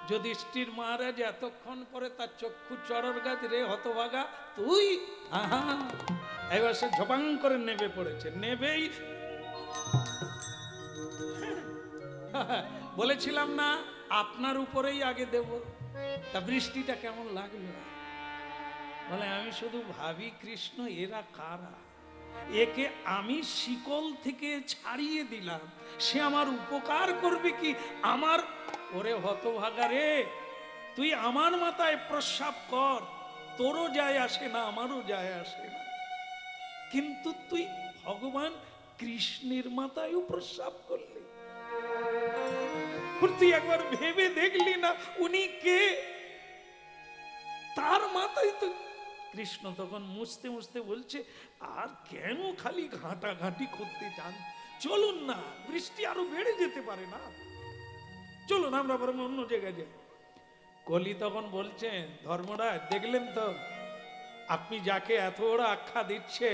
যুধিষ্ঠির মহারাজ এতক্ষণ পরে তার চক্ষু চড়র গাছ, রে হতভাগা তুই, এবার সে ঝপাং করে নেবে পড়েছে। নেবেই বলেছিলাম না আপনার উপরেই আগে দেব, তা বৃষ্টিটা কেমন লাগলো? বলে আমি শুধু ভাবি কৃষ্ণ এরা কারা, একে আমি শিকল থেকে ছাড়িয়ে দিলাম, সে আমার উপকার করবে কি? আমার ওরে হতভাগা রে, তুই আমার মাথায় প্রস্রাব কর, তোরও যায় আসে না, আমারও যায় আসে না, কিন্তু তুই ভগবান কৃষ্ণের মাথায়ও প্রস্রাব করলি। তুই একবার ভেবে দেখলি না উনি কে? তার মাথায় তো কৃষ্ণ তখন মুছতে মুছতে বলছে, আর কেন খালি ঘাঁটাঘাঁটি করতে চান? চলুন না, বৃষ্টি আরো বেড়ে যেতে পারে না, চলুন আমরা বরং অন্য জায়গায় যাই। কলি তখন বলছে, ধর্মরাজ দেখলেন তো আপনি যাকে এত বড় আখ্যা দিচ্ছে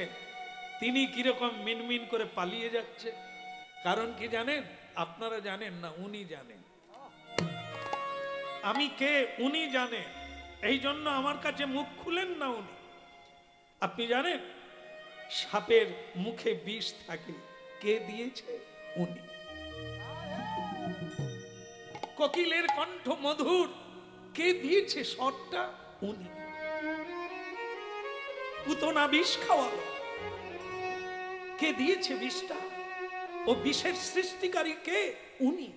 তিনি কিরকম মিনমিন করে পালিয়ে যাচ্ছে। কারণ কি জানেন? আপনারা জানেন না, উনি জানেন আমি কে, উনি জানেন, এই জন্য আমার কাছে মুখ খুলেন না উনি। আপনি জানেন সাপের মুখে বিষ থাকে, কে দিয়েছে? উনি। কোকিলের কণ্ঠ মধুর, কে দিয়েছে স্বরটা? উনি। পুতনা বিষ খাওয়ালো, কে দিয়েছে বিষটা? ও বিষের সৃষ্টিকারী কে? উনি।